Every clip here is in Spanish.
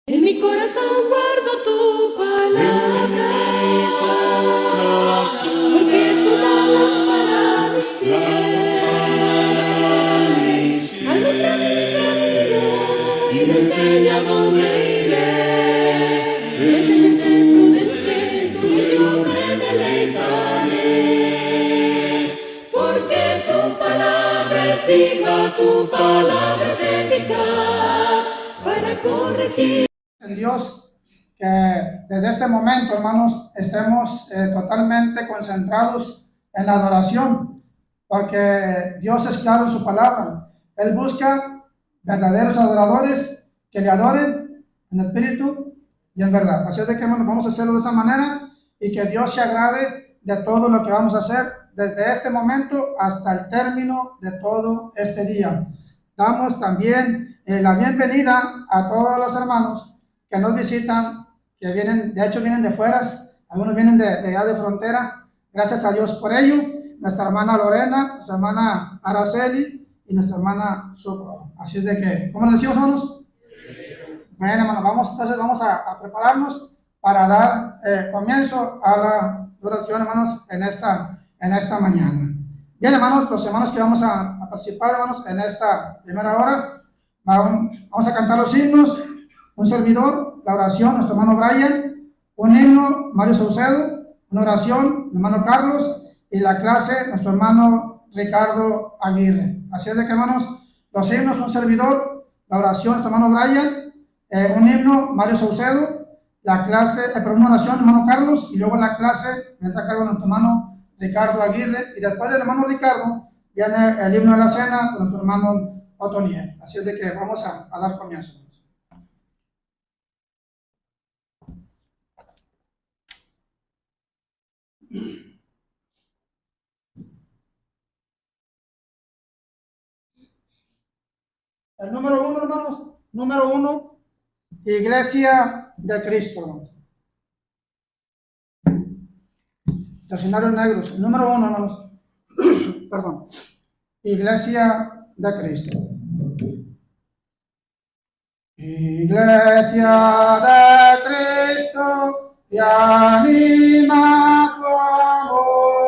En mi corazón guardo tu palabra, porque es una lámpara a mis pies, alumbra mi camino y me enseña dónde iré. Me enseña a ser prudente, tú y yo me deleitaré, porque tu palabra es viva, tu palabra es eficaz para corregir. En Dios, que desde este momento, hermanos, estemos totalmente concentrados en la adoración, porque Dios es claro en su palabra. Él busca verdaderos adoradores que le adoren en espíritu y en verdad. Así es de que, hermanos, vamos a hacerlo de esa manera y que Dios se agrade de todo lo que vamos a hacer desde este momento hasta el término de todo este día. Damos también la bienvenida a todos los hermanos que nos visitan, que vienen, de hecho vienen de fuera, algunos vienen de allá de frontera. Gracias a Dios por ello. Nuestra hermana Lorena, nuestra hermana Araceli y nuestra hermana Socorro. Así es de que, ¿cómo les decimos, hermanos? Bueno, hermanos, entonces vamos a prepararnos para dar comienzo a la oración, hermanos, en esta mañana. Bien, hermanos, los hermanos que vamos a participar, hermanos, en esta primera hora, vamos a cantar los himnos. Un servidor, la oración, nuestro hermano Brian, un himno, Mario Saucedo, una oración, hermano Carlos, y la clase, nuestro hermano Ricardo Aguirre. Así es de que, hermanos, los himnos, un servidor, la oración, nuestro hermano Brian, un himno, Mario Saucedo, la clase, perdón, una oración, hermano Carlos, y luego la clase, me entra cargo nuestro hermano Ricardo Aguirre, y después del hermano Ricardo, viene el himno de la cena con nuestro hermano Otoniel. Así es de que vamos a dar comienzo. El número uno, hermanos, número uno, Iglesia de Cristo, hermanos. Legionarios negros, el número uno, hermanos. Perdón. Iglesia de Cristo. Iglesia de Cristo, te anima tu amor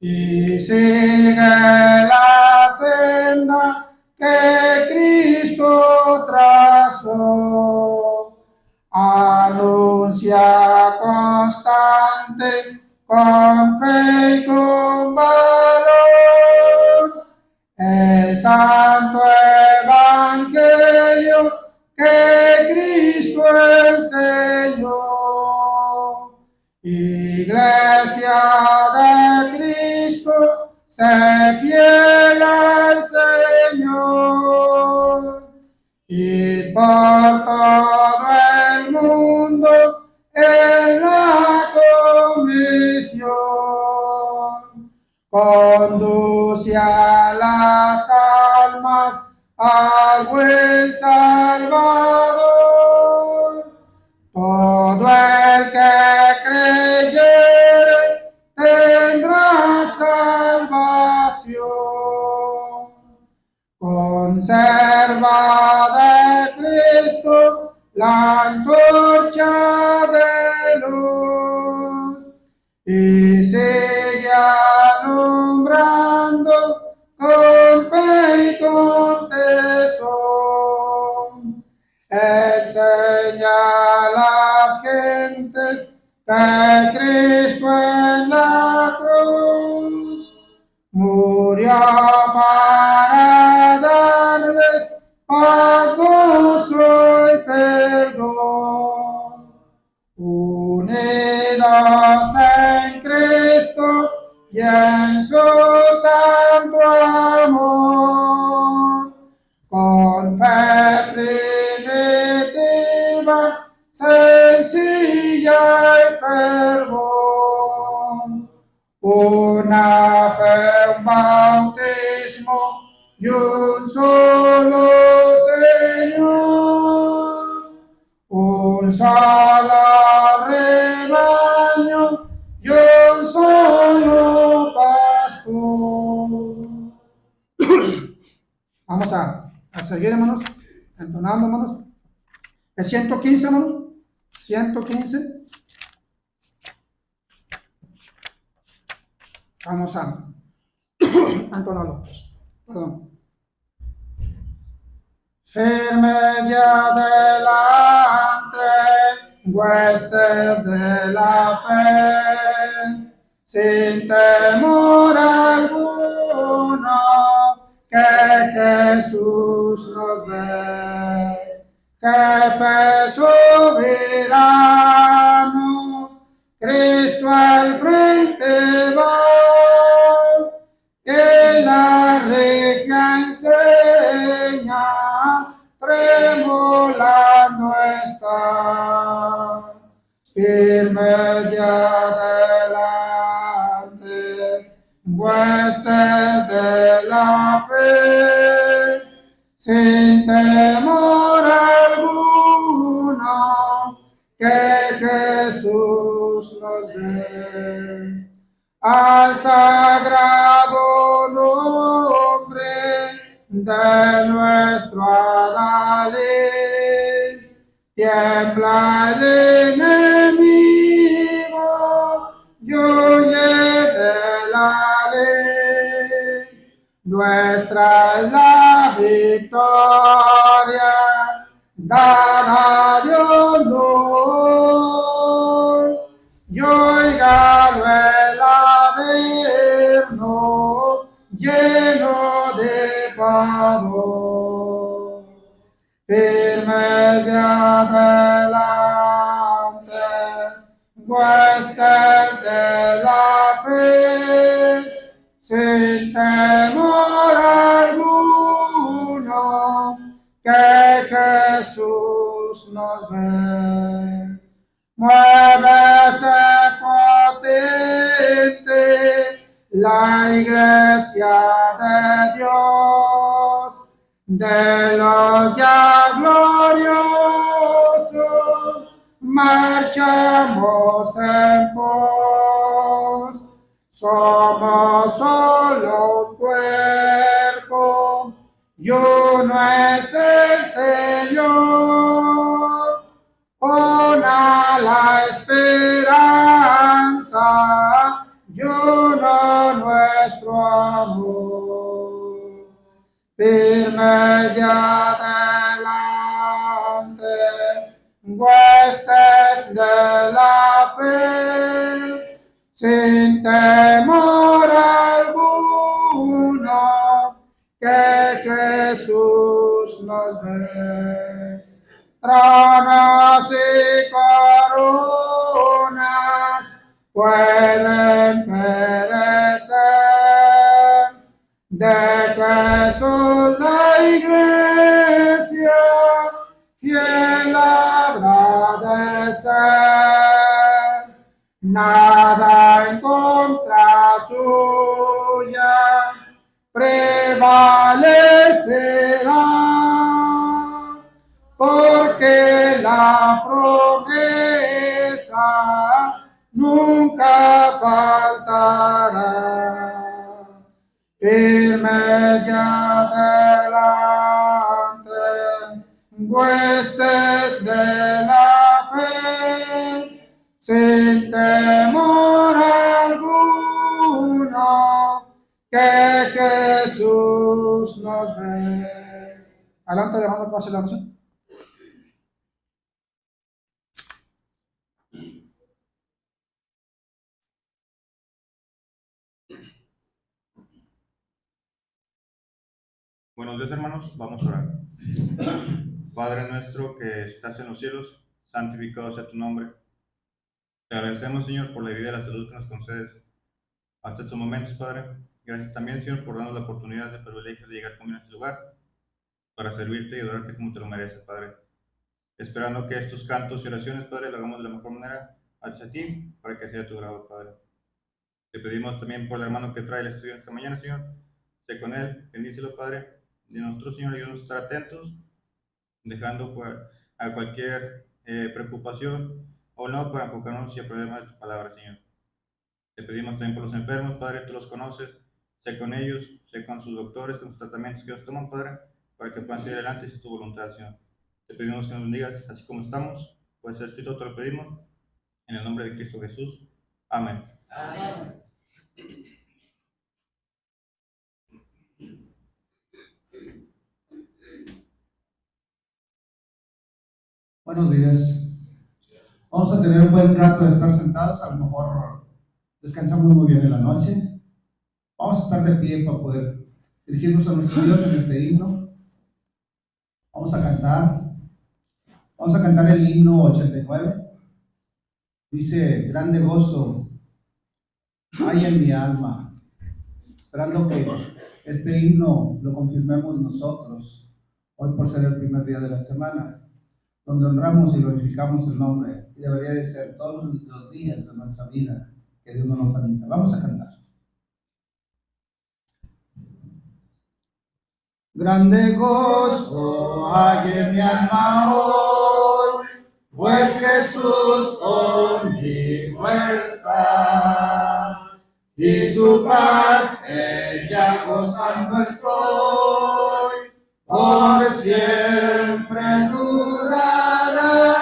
y sigue la senda que Cristo trazó. Anuncia constante con fe y con valor el santo evangelio que Cristo enseñó. Iglesia de Cristo, sé fiel al Señor y por todo el mundo en la comisión conduce a las almas al buen Salvador. Todo el que creyere tendrá salvación. Conserva de Cristo la antorcha de luz y sigue alumbrando con fe y con tesón. Enseña a las gentes que Cristo en la cruz murió para darles paz, gozo y perdón. Unidos en Cristo y en su santo amor, con fe primitiva, sencilla y fervor, una fe, un bautismo y un solo Señor, un solo rebaño y un solo pastor. Vamos a seguir, hermanos, entonando, hermanos. El 115, hermanos. 115. Vamos a entonarlo. Perdón. Firme ya delante, huestes de la fe, sin temor alguno, que Jesús nos ve. Jefe soberano, Cristo al frente va, que la regia enseña, tremolando está, firme ya delante, huestes de la fe, sin temor alguno, que Jesús nos dé. Al sagrado nombre de nuestro Adalid, tiembla el enemigo y huye de la ley. Nuestra es la victoria, dada a Dios honor, y oígalo el averno, lleno de pavor. Firmes de adelante, huestes de la fe, sin temor alguno, que Jesús nos ve. Muévese potente la iglesia de Dios, de los ya gloriosos, marchamos en pos. Somos solo un cuerpo y uno es el Señor. Con la esperanza y uno nuestro amor. Firme ya adelante, huestes de la fe, sin temor alguno, que Jesús nos ve. Tronos y coronas pueden perecer, de Jesús la iglesia fiel habrá de ser. Nada en contra suya prevalecerá, porque la promesa nunca faltará. Firme ya delante, huestes de la fe, sin temor alguno, que Jesús nos ve. Adelante, hermano, que va a hacer la oración. Buenos días, hermanos, vamos a orar. Padre nuestro que estás en los cielos, santificado sea tu nombre. Te agradecemos, Señor, por la vida y la salud que nos concedes hasta estos momentos, Padre. Gracias también, Señor, por darnos la oportunidad de privilegio de llegar conmigo a este lugar para servirte y adorarte como te lo mereces, Padre. Esperando que estos cantos y oraciones, Padre, lo hagamos de la mejor manera hacia ti, para que sea tu grado, Padre. Te pedimos también por el hermano que trae el estudio esta mañana, Señor. Sé con él, bendícelo, Padre. Y nosotros, Señor, ayúdanos a estar atentos, dejando a cualquier preocupación o no para enfocarnos y aprender de tu palabra, Señor. Te pedimos también por los enfermos, Padre, tú los conoces. Sé con ellos, sé con sus doctores, con sus tratamientos que ellos toman, Padre, para que puedan seguir adelante si es tu voluntad, Señor. Te pedimos que nos bendigas así como estamos, pues esto te lo pedimos en el nombre de Cristo Jesús. Amén. Amén. Buenos días. Vamos a tener un buen rato de estar sentados, a lo mejor descansamos muy bien en la noche. Vamos a estar de pie para poder dirigirnos a nuestro Dios en este himno. Vamos a cantar el himno 89. Dice, grande gozo hay en mi alma, esperando que este himno lo confirmemos nosotros, hoy por ser el primer día de la semana, donde honramos y glorificamos el nombre, y debería de ser todos los días de nuestra vida, que Dios nos lo permita. Vamos a cantar. Grande gozo hay en mi alma hoy, pues Jesús conmigo está, y su paz ella gozando estoy, por siempre durará.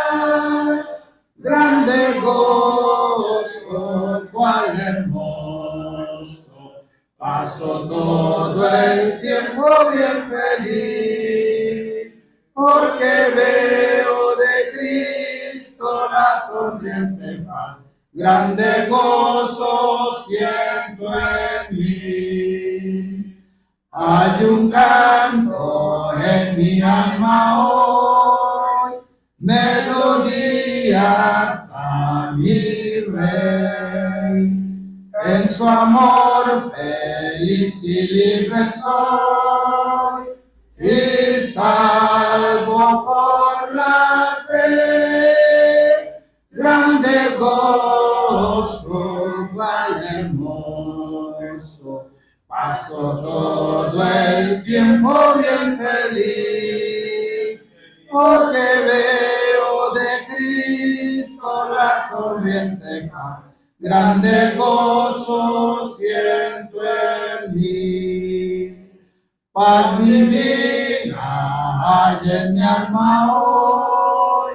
Grande gozo, cuál hermoso, paso todo el tiempo bien feliz, porque veo de Cristo la sonriente paz. Grande gozo siento en mí. Hay un canto en mi alma hoy, melodías a mi Rey. En su amor feliz y libre soy, y salvo por la fe. Grande gozo, cuál hermoso, paso todo el tiempo bien feliz, porque veo de Cristo la sonriente paz. Grande gozo siento en mí. Paz divina hay en mi alma hoy,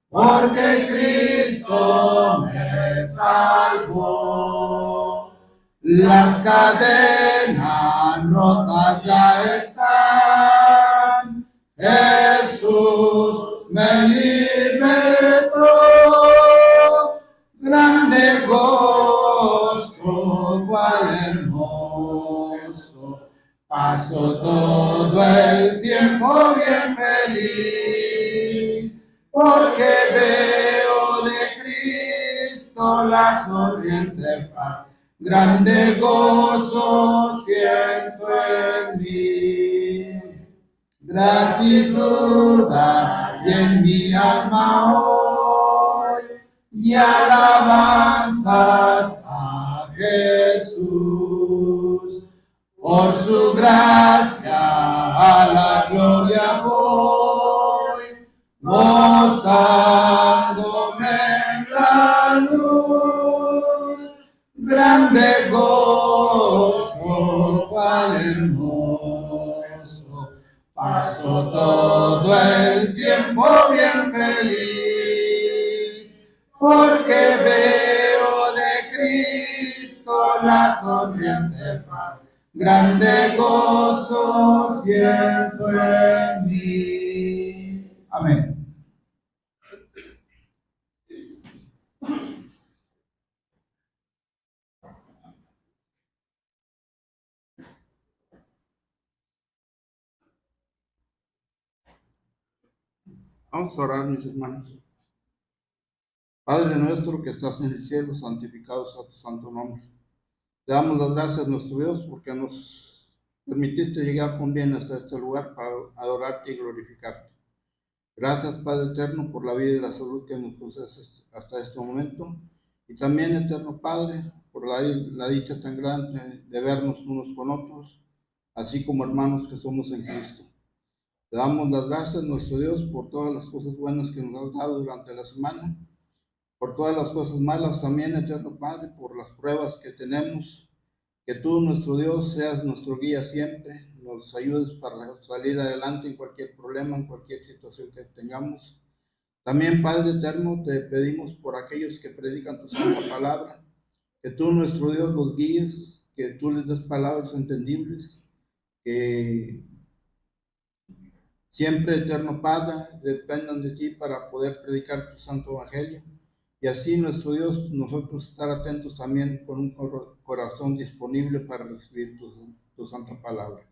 porque Cristo me salvó. Las cadenas rotas ya están, Jesús me libertó. Grande gozo, cuál hermoso, paso todo el tiempo bien feliz, porque veo de Cristo la sonriente paz. Grande gozo siento en mí. Gratitud hay en mi alma hoy, y alabanzas a Jesús. Por su gracia a la gloria voy, gozándome en la luz. Grande gozo, cuál hermoso, paso todo el tiempo bien feliz, porque veo de Cristo la sonriente paz. Grande gozo siento en mí. Amén. Vamos a orar, mis hermanos. Padre nuestro que estás en el cielo, santificado sea tu santo nombre. Te damos las gracias, nuestro Dios, porque nos permitiste llegar con bien hasta este lugar para adorarte y glorificarte. Gracias, Padre eterno, por la vida y la salud que nos concedes hasta este momento. Y también, eterno Padre, por la dicha tan grande de vernos unos con otros, así como hermanos que somos en Cristo. Te damos las gracias, nuestro Dios, por todas las cosas buenas que nos has dado durante la semana, por todas las cosas malas también, eterno Padre, por las pruebas que tenemos, Que tú, nuestro Dios, seas nuestro guía siempre, nos ayudes para salir adelante en cualquier problema, en cualquier situación que tengamos. También, Padre eterno, te pedimos por aquellos que predican tu santa palabra, que tú, nuestro Dios, los guíes, que tú les des palabras entendibles, que siempre, eterno Padre, dependan de ti para poder predicar tu santo evangelio. Y así, nuestro Dios, nosotros estar atentos también con un corazón disponible para recibir tu santa palabra.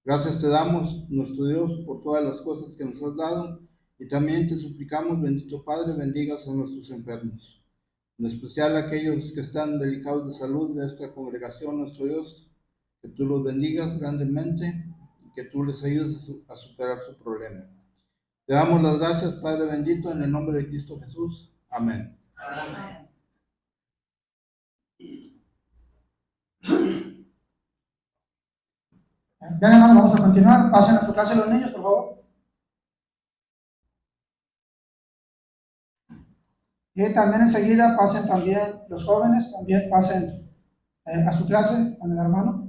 Gracias te damos, nuestro Dios, por todas las cosas que nos has dado. Y también te suplicamos, bendito Padre, bendigas a nuestros enfermos, en especial a aquellos que están delicados de salud de esta congregación, nuestro Dios, que tú los bendigas grandemente y que tú les ayudes a superar su problema. Te damos las gracias, Padre bendito, en el nombre de Cristo Jesús. Amén. Amén. Bien, hermanos, vamos a continuar. Pasen a su clase los niños, por favor. Y también enseguida pasen también los jóvenes, también pasen a su clase con el hermano.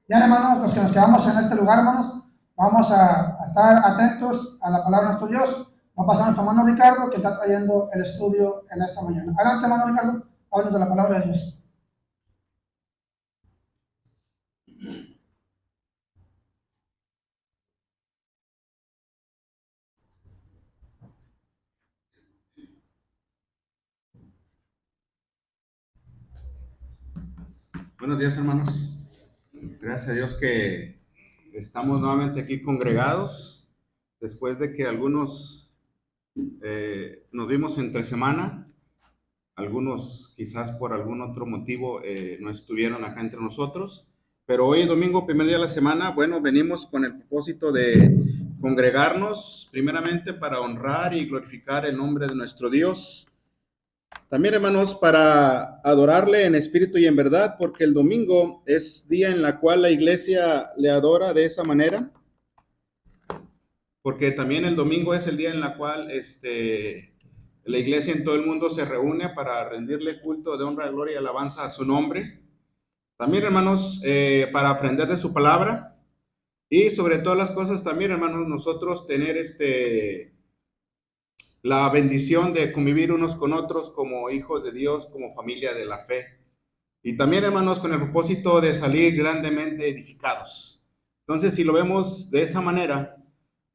Bien, hermanos, los que nos quedamos en este lugar, hermanos, vamos a estar atentos a la palabra de nuestro Dios. Va a pasar nuestro hermano Ricardo, que está trayendo el estudio en esta mañana. Adelante, hermano Ricardo, háblenos de la palabra de Dios. Buenos días, hermanos. Gracias a Dios que estamos nuevamente aquí congregados después de que algunos nos vimos entre semana. Algunos quizás por algún otro motivo no estuvieron acá entre nosotros, pero hoy domingo, primer día de la semana, bueno, venimos con el propósito de congregarnos primeramente para honrar y glorificar el nombre de nuestro Dios. También, hermanos, para adorarle en espíritu y en verdad, porque el domingo es día en la cual la iglesia le adora de esa manera, porque también el domingo es el día en la cual la iglesia en todo el mundo se reúne para rendirle culto de honra, gloria y alabanza a su nombre. También, hermanos, para aprender de su palabra y sobre todas las cosas también, hermanos, nosotros tener la bendición de convivir unos con otros como hijos de Dios, como familia de la fe. Y también, hermanos, con el propósito de salir grandemente edificados. Entonces, si lo vemos de esa manera,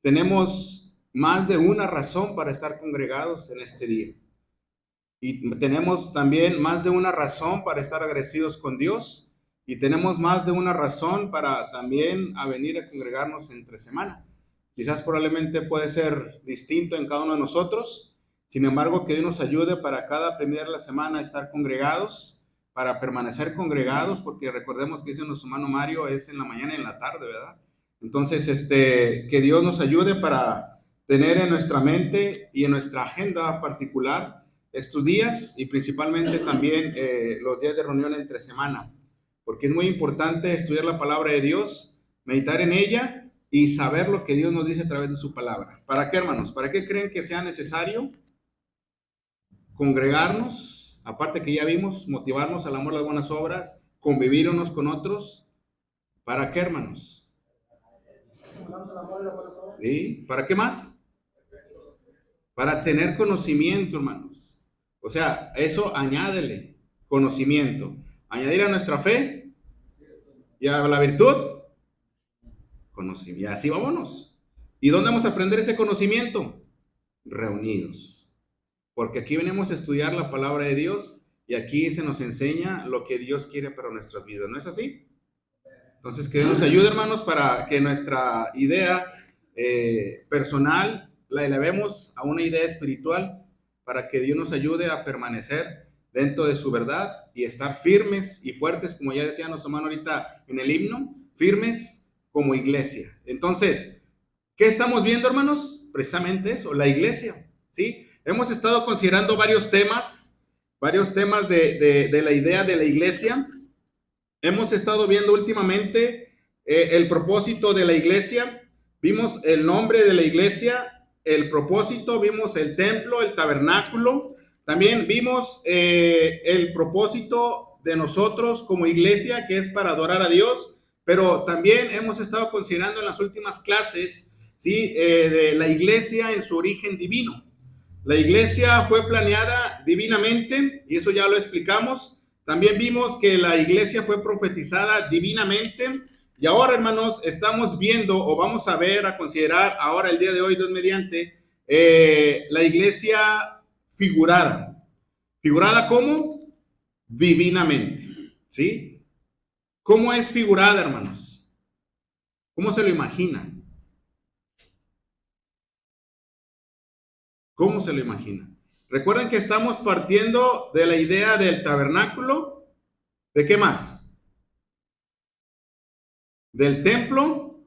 tenemos más de una razón para estar congregados en este día. Y tenemos también más de una razón para estar agradecidos con Dios. Y tenemos más de una razón para también venir a congregarnos entre semana. Quizás probablemente puede ser distinto en cada uno de nosotros. Sin embargo, que Dios nos ayude para cada primera de la semana estar congregados, para permanecer congregados, porque recordemos que dice nuestro hermano Mario, es en la mañana y en la tarde, ¿verdad? Entonces, que Dios nos ayude para tener en nuestra mente y en nuestra agenda particular estos días y principalmente también los días de reunión entre semana, porque es muy importante estudiar la palabra de Dios, meditar en ella y saber lo que Dios nos dice a través de su palabra. ¿Para qué, hermanos? ¿Para qué creen que sea necesario congregarnos? Aparte que ya vimos, motivarnos al amor a las buenas obras, convivir unos con otros. ¿Para qué, hermanos? ¿Sí? ¿Para qué más? Para tener conocimiento, hermanos. O sea, eso añádele conocimiento. Añadir a nuestra fe y a la virtud, conocimiento. Y así vámonos. ¿Y dónde vamos a aprender ese conocimiento? Reunidos. Porque aquí venimos a estudiar la palabra de Dios y aquí se nos enseña lo que Dios quiere para nuestras vidas. ¿No es así? Entonces, que Dios nos ayude, hermanos, para que nuestra idea personal la elevemos a una idea espiritual, para que Dios nos ayude a permanecer dentro de su verdad y estar firmes y fuertes, como ya decía nuestro hermano ahorita en el himno, firmes como iglesia. Entonces, ¿qué estamos viendo, hermanos? precisamente eso, la iglesia, ¿sí? Hemos estado considerando varios temas de la idea de la iglesia. Hemos estado viendo últimamente el propósito de la iglesia, vimos el nombre de la iglesia, el propósito, vimos el templo, el tabernáculo, también vimos el propósito de nosotros como iglesia, que es para adorar a Dios, pero también hemos estado considerando en las últimas clases, ¿sí? De la iglesia en su origen divino. La iglesia fue planeada divinamente, y eso ya lo explicamos. También vimos que la iglesia fue profetizada divinamente. Y ahora, hermanos, estamos viendo, o vamos a ver, a considerar, ahora el día de hoy, Dios mediante, la iglesia figurada. ¿Figurada cómo? Divinamente, ¿sí? ¿Cómo es figurada, hermanos? ¿Cómo se lo imaginan? ¿Cómo se lo imaginan? Recuerden que estamos partiendo de la idea del tabernáculo. ¿De qué más? Del templo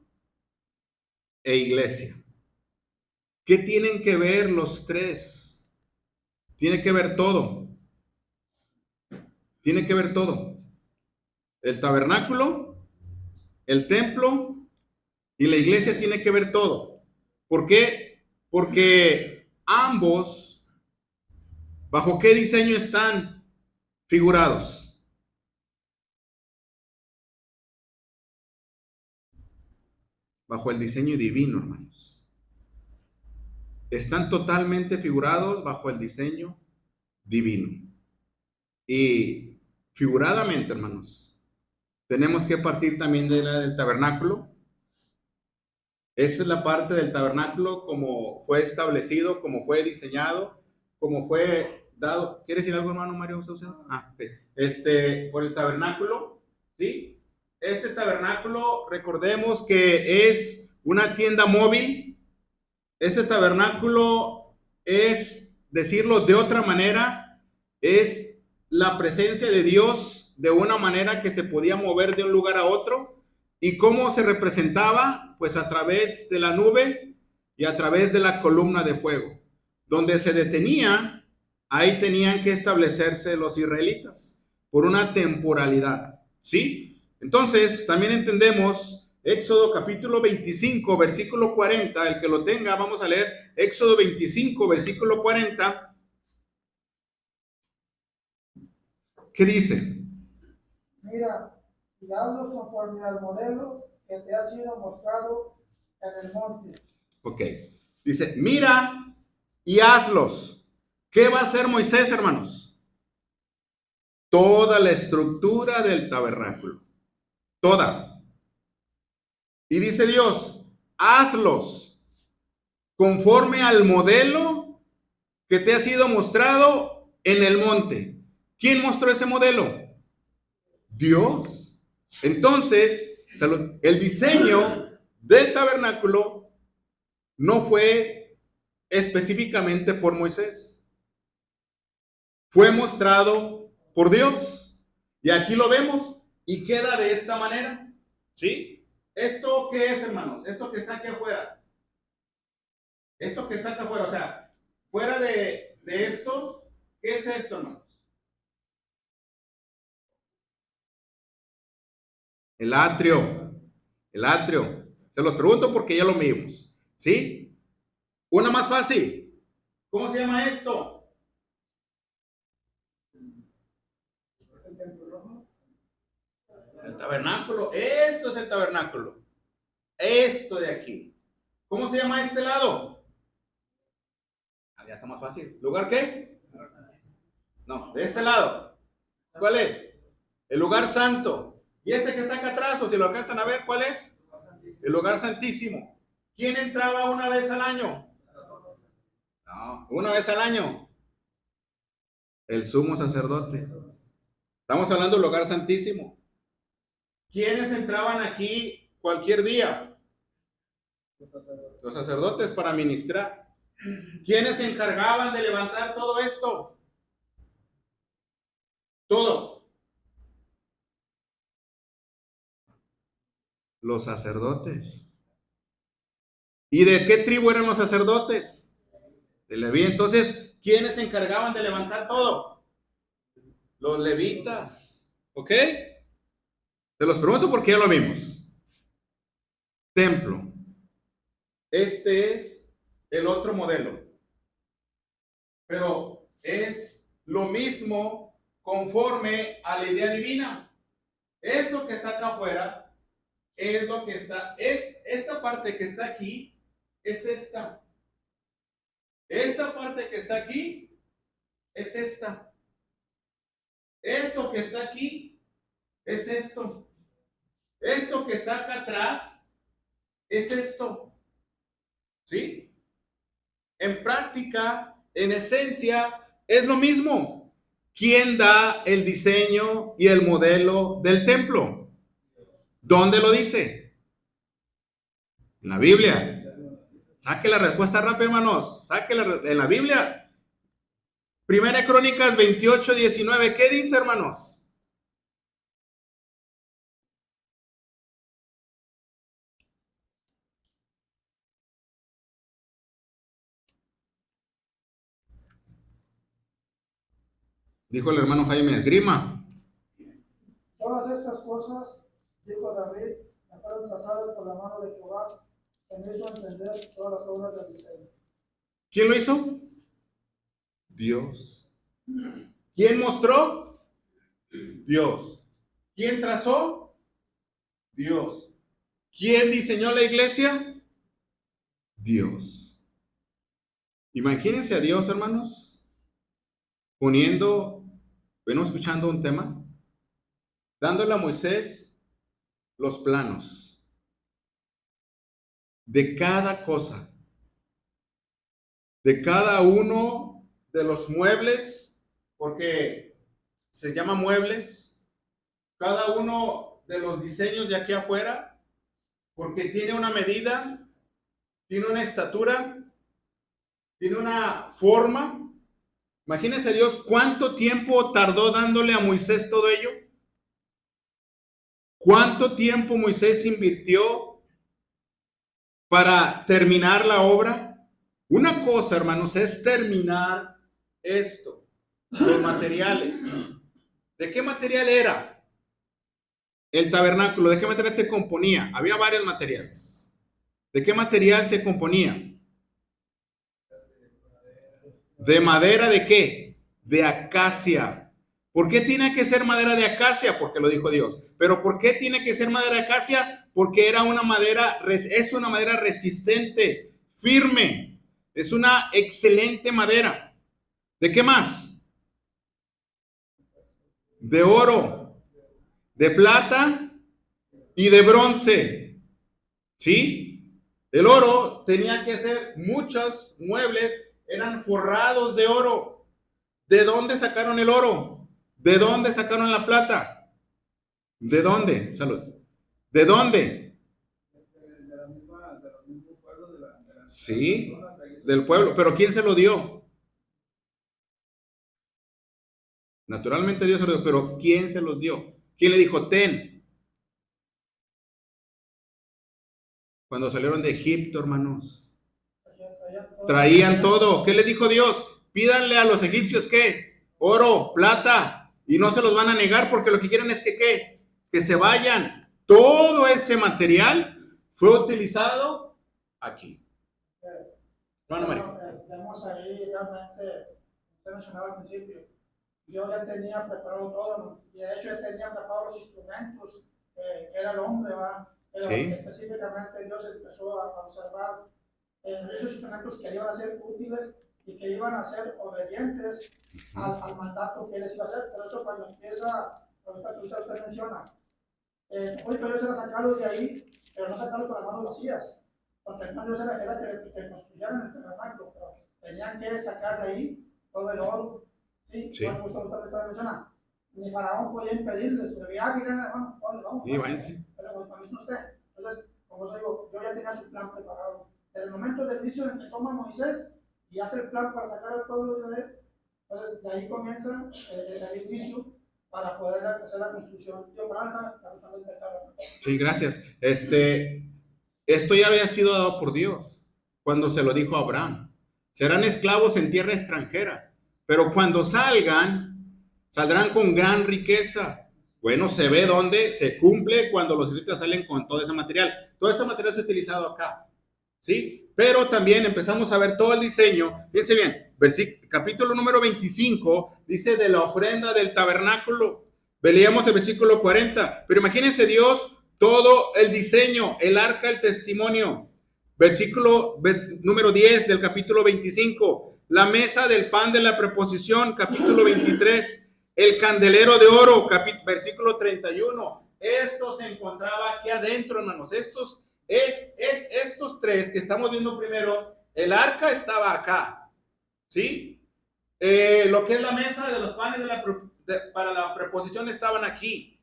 e iglesia. ¿Qué tienen que ver los tres? Tiene que ver todo. Tiene que ver todo. El tabernáculo, el templo y la iglesia tiene que ver todo. ¿Por qué? Porque ambos, ¿bajo qué diseño están figurados? Bajo el diseño divino, hermanos. Están totalmente figurados bajo el diseño divino. Y figuradamente, hermanos, tenemos que partir también de la del tabernáculo. Esa es la parte del tabernáculo como fue establecido, como fue diseñado, como fue dado. ¿Quiere decir algo, hermano Mario Sousa? Ok. Por el tabernáculo, ¿sí? Este tabernáculo, recordemos que es una tienda móvil. Este tabernáculo es, decirlo de otra manera, es la presencia de Dios de una manera que se podía mover de un lugar a otro. ¿Y cómo se representaba? Pues a través de la nube y a través de la columna de fuego. Donde se detenía, ahí tenían que establecerse los israelitas por una temporalidad, ¿sí? Entonces, también entendemos Éxodo capítulo 25, versículo 40, el que lo tenga, vamos a leer Éxodo 25, versículo 40. ¿Qué dice? Mira, y hazlos conforme al modelo que te ha sido mostrado en el monte. Ok. Dice, mira y hazlos. ¿Qué va a hacer Moisés, hermanos? Toda la estructura del tabernáculo. Toda. Y dice Dios, hazlos conforme al modelo que te ha sido mostrado en el monte. ¿Quién mostró ese modelo? Dios. Entonces, el diseño del tabernáculo no fue específicamente por Moisés. Fue mostrado por Dios. Y aquí lo vemos y queda de esta manera. ¿Sí? ¿Esto qué es, hermanos? Esto que está aquí afuera. Esto que está acá afuera, o sea, fuera de esto, ¿qué es esto, hermanos? El atrio. El atrio. Se los pregunto porque ya lo vimos. ¿Sí? Una más fácil. ¿Cómo se llama esto? El tabernáculo. Esto es el tabernáculo. Esto de aquí. ¿Cómo se llama este lado? Ah, ya está más fácil. ¿Lugar qué? No, de este lado. ¿Cuál es? El lugar santo. Y este que está acá atrás, o si lo alcanzan a ver, ¿cuál es? El lugar santísimo. ¿Quién entraba una vez al año? No, una vez al año. El sumo sacerdote. Estamos hablando del lugar santísimo. ¿Quiénes entraban aquí cualquier día? Los sacerdotes para ministrar. ¿Quiénes se encargaban de levantar todo esto? Todo. Los sacerdotes. ¿Y de qué tribu eran los sacerdotes? De Leví. Entonces, ¿quiénes se encargaban de levantar todo? Los levitas. ¿Ok? Te los pregunto porque ya lo vimos. Templo. Este es el otro modelo. Pero es lo mismo conforme a la idea divina. Esto que está acá afuera es lo que está, es esta parte que está aquí, es esta. Esta parte que está aquí es esta. Esto que está aquí es esto. Esto que está acá atrás es esto. ¿Sí? En práctica, en esencia, es lo mismo. ¿Quién da el diseño y el modelo del templo? ¿Dónde lo dice? En la Biblia. Saque la respuesta rápido, hermanos. Sáquela en la Biblia. Primera Crónicas 28:19. ¿Qué dice, hermanos? Dijo el hermano Jaime Esgrima. Todas estas cosas, dijo David, fueron trazadas por la mano de Jehová, que me hizo entender todas las obras del diseño. ¿Quién lo hizo? Dios. ¿Quién mostró? Dios. ¿Quién trazó? Dios. ¿Quién diseñó la iglesia? Dios. Imagínense a Dios, hermanos, escuchando un tema, dándole a Moisés los planos de cada cosa, de cada uno de los muebles, porque se llama muebles, cada uno de los diseños de aquí afuera, porque tiene una medida, tiene una estatura, tiene una forma. Imagínense Dios cuánto tiempo tardó dándole a Moisés todo ello. ¿Cuánto tiempo Moisés invirtió para terminar la obra? Una cosa, hermanos, es terminar esto, los materiales. ¿De qué material era el tabernáculo? ¿De qué material se componía? Había varios materiales. ¿De qué material se componía? ¿De madera de qué? De acacia. ¿Por qué tiene que ser madera de acacia? Porque lo dijo Dios. ¿Pero por qué tiene que ser madera de acacia? Porque es una madera resistente, firme. Es una excelente madera. ¿De qué más? De oro, de plata y de bronce. ¿Sí? El oro tenía que ser, muchos muebles eran forrados de oro. ¿De dónde sacaron el oro? ¿De dónde sacaron la plata? ¿De dónde? Salud. ¿De dónde? Sí, del pueblo. ¿Pero quién se lo dio? Naturalmente Dios se lo dio, pero ¿quién se los dio? ¿Quién le dijo, ten? Cuando salieron de Egipto, hermanos, traían todo. ¿Qué les dijo Dios? Pídanle a los egipcios, ¿qué? Oro, plata. Y no se los van a negar porque lo que quieren es que, ¿qué? Que se vayan. Todo ese material fue utilizado aquí. Hermano Mario. Vemos ahí realmente, usted mencionaba al principio, Dios ya tenía preparado todo, ¿no? Y de hecho ya tenía preparados los instrumentos, que era el hombre, ¿va? Pero Sí. específicamente Dios empezó a observar esos instrumentos que iban a ser útiles y que iban a ser obedientes al mandato que él les iba a hacer. Por eso cuando empieza, ahorita que usted menciona, hoy Dios era sacarlos de ahí, pero no sacarlos con las manos vacías, porque el plan Dios era que construyeran el tabernáculo, pero tenían que sacar de ahí todo el oro. Sí, Sí. cuando usted menciona, ni Faraón podía impedirles, pero ya miren, hermano, vamos, Sí, váyanse. pero para mí no usted. Entonces, como os digo, yo ya tenía su plan preparado. Desde el momento del inicio en que toma Moisés y hace el plan para sacar al pueblo de Israel, entonces de ahí comienza el inicio para poder hacer la construcción. Yo para la construcción del tabernáculo. Sí, gracias. Esto ya había sido dado por Dios. cuando se lo dijo a Abraham. Serán esclavos en tierra extranjera, pero cuando salgan, saldrán con gran riqueza. Bueno, se ve dónde se cumple cuando los israelitas salen con todo ese material. Todo ese material se ha utilizado acá, ¿sí? Pero también empezamos a ver todo el diseño. Fíjense bien, capítulo número 25 dice de la ofrenda del tabernáculo. Veíamos el versículo 40. Pero imagínense Dios, todo el diseño, el arca del testimonio. Versículo número 10 del capítulo 25. La mesa del pan de la preposición, capítulo 23. El candelero de oro, versículo 31. Esto se encontraba aquí adentro, hermanos. Estos tres que estamos viendo primero, el arca estaba acá, ¿sí? Lo que es la mesa de los panes para la preposición estaban aquí.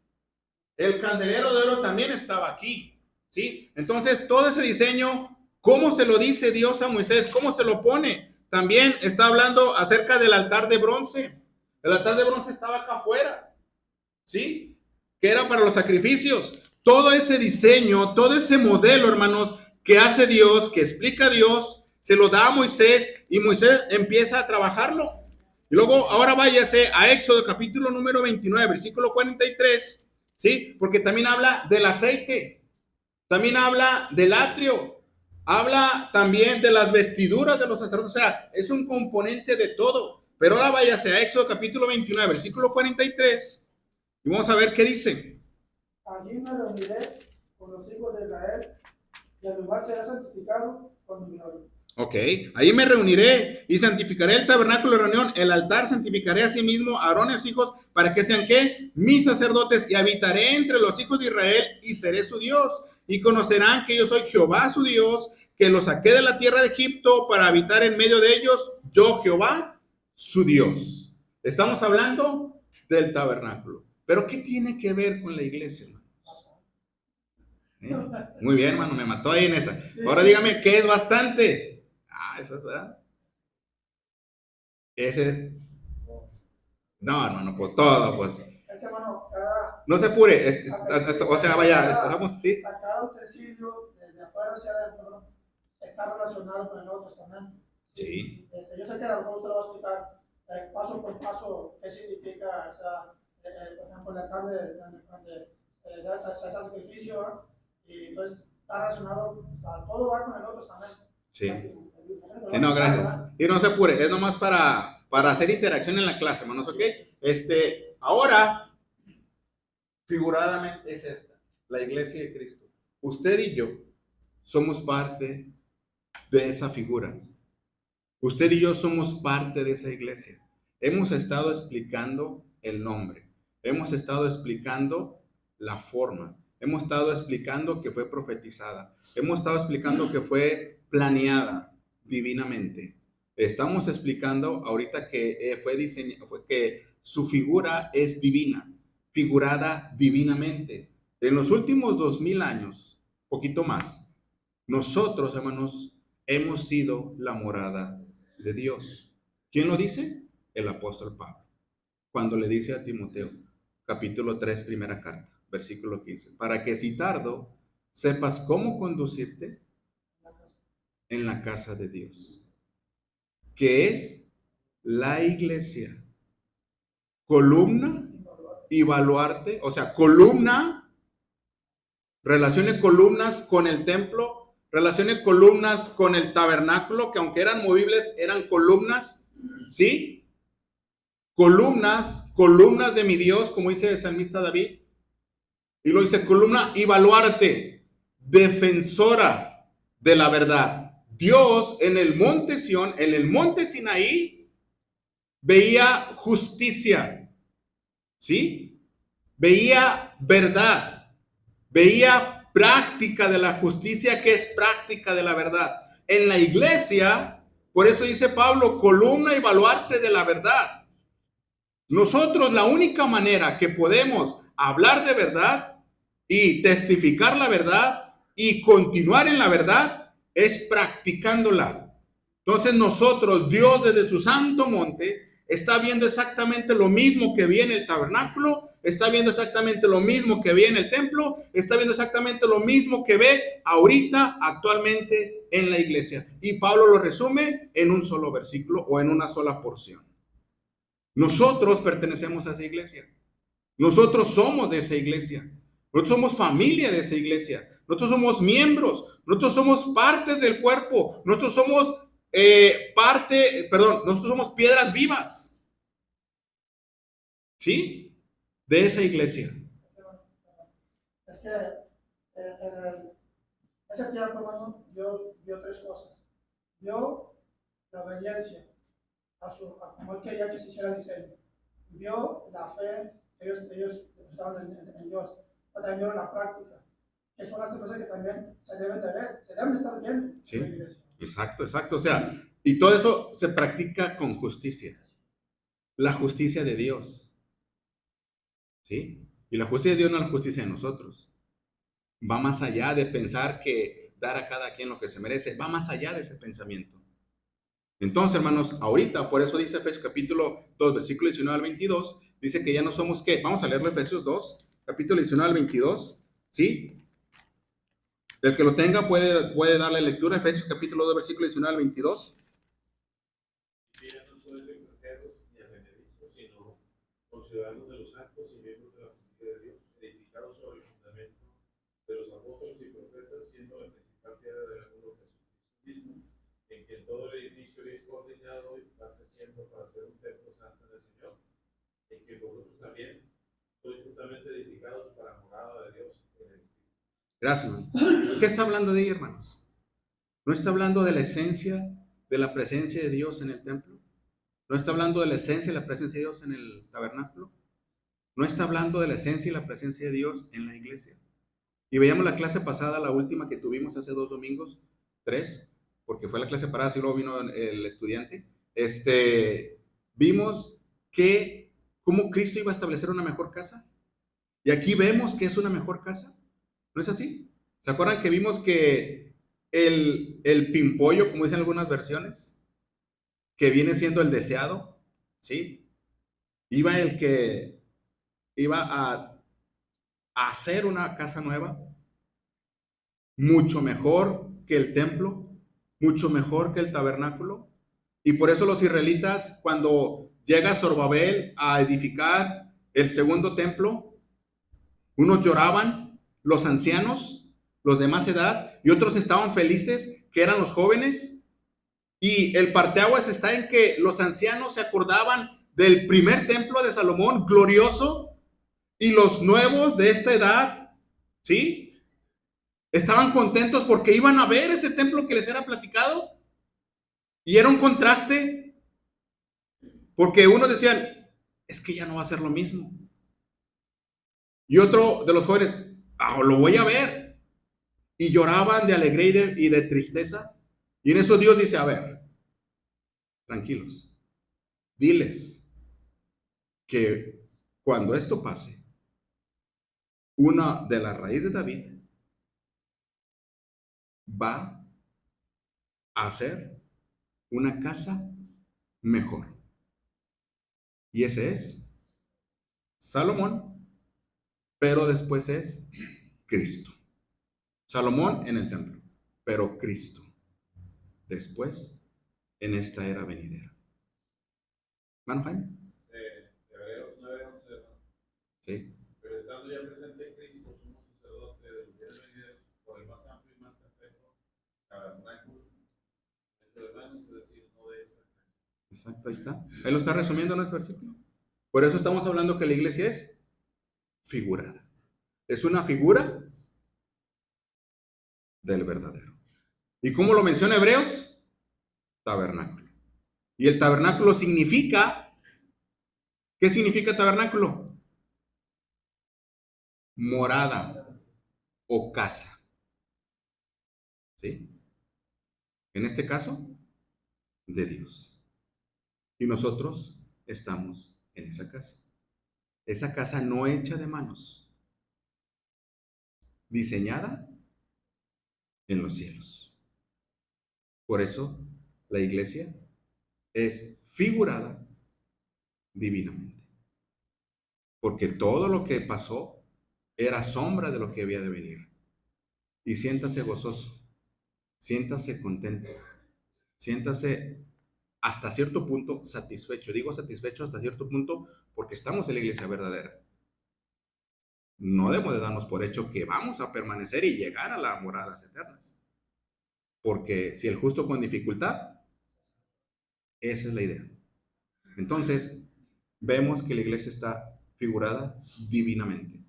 El candelero de oro también estaba aquí, ¿sí? Entonces, todo ese diseño, ¿cómo se lo dice Dios a Moisés? ¿Cómo se lo pone? También está hablando acerca del altar de bronce. El altar de bronce estaba acá afuera, ¿sí? Que era para los sacrificios. Todo ese diseño, todo ese modelo, hermanos, que hace Dios, que explica Dios, se lo da a Moisés y Moisés empieza a trabajarlo. Y luego, ahora váyase a Éxodo, capítulo número 29, versículo 43, ¿sí? Porque también habla del aceite, también habla del atrio, habla también de las vestiduras de los sacerdotes, o sea, es un componente de todo. Pero ahora váyase a Éxodo, capítulo 29, versículo 43, y vamos a ver qué dice. Allí me reuniré con los hijos de Israel, y el lugar será santificado con mi gloria. Ok, ahí me reuniré y santificaré el tabernáculo de reunión, el altar santificaré a sí mismo a Aarón y a sus hijos para que sean ¿qué? Mis sacerdotes, y habitaré entre los hijos de Israel y seré su Dios, y conocerán que yo soy Jehová su Dios, que los saqué de la tierra de Egipto para habitar en medio de ellos, yo Jehová su Dios. Estamos hablando del tabernáculo, pero ¿qué tiene que ver con la iglesia, hermano? Muy bien, hermano, me mató ahí en esa. Ahora dígame, ¿qué es bastante? Eso es verdad. Ese. No, hermano, pues todo, pues. Hermano, No se apure, o sea, vaya, estamos, sí. cada utensilio, desde afuera hacia adentro, está relacionado con el Nuevo Testamento. Sí. Yo sé que a lo mejor usted lo va a explicar paso por paso qué significa por ejemplo, la tarde donde se hace sacrificio, ¿no? Y entonces está relacionado, o sea, todo va con el Nuevo Testamento. Sí. Sí, no, gracias. Y no se apure, es nomás para hacer interacción en la clase, hermanos, ¿ok? Ahora, figuradamente es esta, la iglesia de Cristo. Usted y yo somos parte de esa figura. Usted y yo somos parte de esa iglesia. Hemos estado explicando el nombre. Hemos estado explicando la forma. Hemos estado explicando que fue profetizada. Hemos estado explicando que fue planeada divinamente. Estamos explicando ahorita que que su figura es divina, figurada divinamente. En los últimos 2000 años, poquito más, nosotros, hermanos, hemos sido la morada de Dios. ¿Quién lo dice? El apóstol Pablo. Cuando le dice a Timoteo, capítulo 3, primera carta, versículo 15, para que si tardo, sepas cómo conducirte en la casa de Dios, que es la iglesia, columna y baluarte, o sea, columna, relacione columnas con el templo, relacione columnas con el tabernáculo, que aunque eran movibles, eran columnas, ¿sí? Columnas de mi Dios, como dice el salmista David, y lo dice columna y baluarte, defensora de la verdad. Dios en el monte Sión, en el monte Sinaí, veía justicia, ¿sí? Veía verdad, veía práctica de la justicia, que es práctica de la verdad. En la iglesia, por eso dice Pablo, columna y baluarte de la verdad. Nosotros la única manera que podemos hablar de verdad y testificar la verdad y continuar en la verdad es practicándola. Entonces nosotros, Dios desde su santo monte, está viendo exactamente lo mismo que vi en el tabernáculo, está viendo exactamente lo mismo que vi en el templo, está viendo exactamente lo mismo que ve ahorita, actualmente, en la iglesia. Y Pablo lo resume en un solo versículo o en una sola porción. Nosotros pertenecemos a esa iglesia. Nosotros somos de esa iglesia. Nosotros somos familia de esa iglesia. Nosotros somos miembros. Nosotros somos partes del cuerpo. Nosotros somos nosotros somos piedras vivas. ¿Sí? De esa iglesia. Es que ese tiempo, hermano, vio tres cosas. Vio la obediencia a como él quería que se hiciera el diseño. Vio la fe que ellos depositaron en Dios. Pero también vio la práctica, que son las cosas que también se deben de ver, se deben estar viendo Sí. en la iglesia. Exacto. O sea, y todo eso se practica con justicia. La justicia de Dios. ¿Sí? Y la justicia de Dios no es la justicia de nosotros. Va más allá de pensar que dar a cada quien lo que se merece. Va más allá de ese pensamiento. Entonces, hermanos, ahorita, por eso dice Efesios capítulo 2, versículo 19 al 22, dice que ya no somos ¿qué? Vamos a leerlo Efesios 2, capítulo 19 al 22, ¿sí? El que lo tenga puede darle lectura, Efesios capítulo 2, versículo 19 al 22. Y ya no sois extranjeros ni advenedizos, sino conciudadanos de los santos y miembros de la familia de Dios, edificados sobre el fundamento de los apóstoles y profetas, siendo la principal piedra del ángulo Jesucristo mismo, en quien todo el edificio es coordinado y va creciendo para ser un templo santo del Señor, en que vosotros también sois justamente edificados para morada de Dios en el Espíritu. Gracias, hermano. ¿Qué está hablando de ahí, hermanos? ¿No está hablando de la esencia de la presencia de Dios en el templo? ¿No está hablando de la esencia y la presencia de Dios en el tabernáculo? ¿No está hablando de la esencia y la presencia de Dios en la iglesia? Y veíamos la clase pasada, la última que tuvimos hace 2 domingos, 3, porque fue la clase pasada, y luego vino el estudiante. Vimos que cómo Cristo iba a establecer una mejor casa. Y aquí vemos que es una mejor casa. ¿No es así? ¿Se acuerdan que vimos que el pimpollo, como dicen algunas versiones, que viene siendo el deseado, ¿sí? Iba a hacer una casa nueva, mucho mejor que el templo, mucho mejor que el tabernáculo. Y por eso los israelitas, cuando llega Zorobabel a edificar el segundo templo, unos lloraban, los ancianos, los de más edad, y otros estaban felices, que eran los jóvenes. Y el parteaguas está en que los ancianos se acordaban del primer templo de Salomón, glorioso, y los nuevos de esta edad, ¿sí? Estaban contentos porque iban a ver ese templo que les era platicado. Y era un contraste, porque unos decían, es que ya no va a ser lo mismo. Y otro de los jóvenes, lo voy a ver. Y lloraban de alegría y de tristeza. Y en eso Dios dice, a ver, tranquilos, diles que cuando esto pase, una de las raíces de David va a hacer una casa mejor. Y ese es Salomón, pero después es Cristo. Salomón en el templo, pero Cristo después en esta era venidera. ¿Hermano Jaime? Hebreos 9:11, ¿no? Sí. Pero estando ya presente en Cristo, somos sacerdotes de los días venideros por el más amplio y más perfecto tabernáculo entre hermanos, es decir, no de esta clase. Exacto, ahí está. Ahí lo está resumiendo en ese versículo. Por eso estamos hablando que la iglesia es figurada. Es una figura del verdadero. ¿Y cómo lo menciona Hebreos? Tabernáculo. Y el tabernáculo significa, ¿qué significa tabernáculo? Morada o casa. ¿Sí? En este caso, de Dios. Y nosotros estamos en esa casa. Esa casa no hecha de manos, diseñada en los cielos. Por eso la iglesia es figurada divinamente. Porque todo lo que pasó era sombra de lo que había de venir. Y siéntase gozoso, siéntase contento, siéntase hasta cierto punto satisfecho. Digo satisfecho hasta cierto punto porque estamos en la iglesia verdadera. No debemos de darnos por hecho que vamos a permanecer y llegar a las moradas eternas. Porque si el justo con dificultad, esa es la idea. Entonces, vemos que la iglesia está figurada divinamente.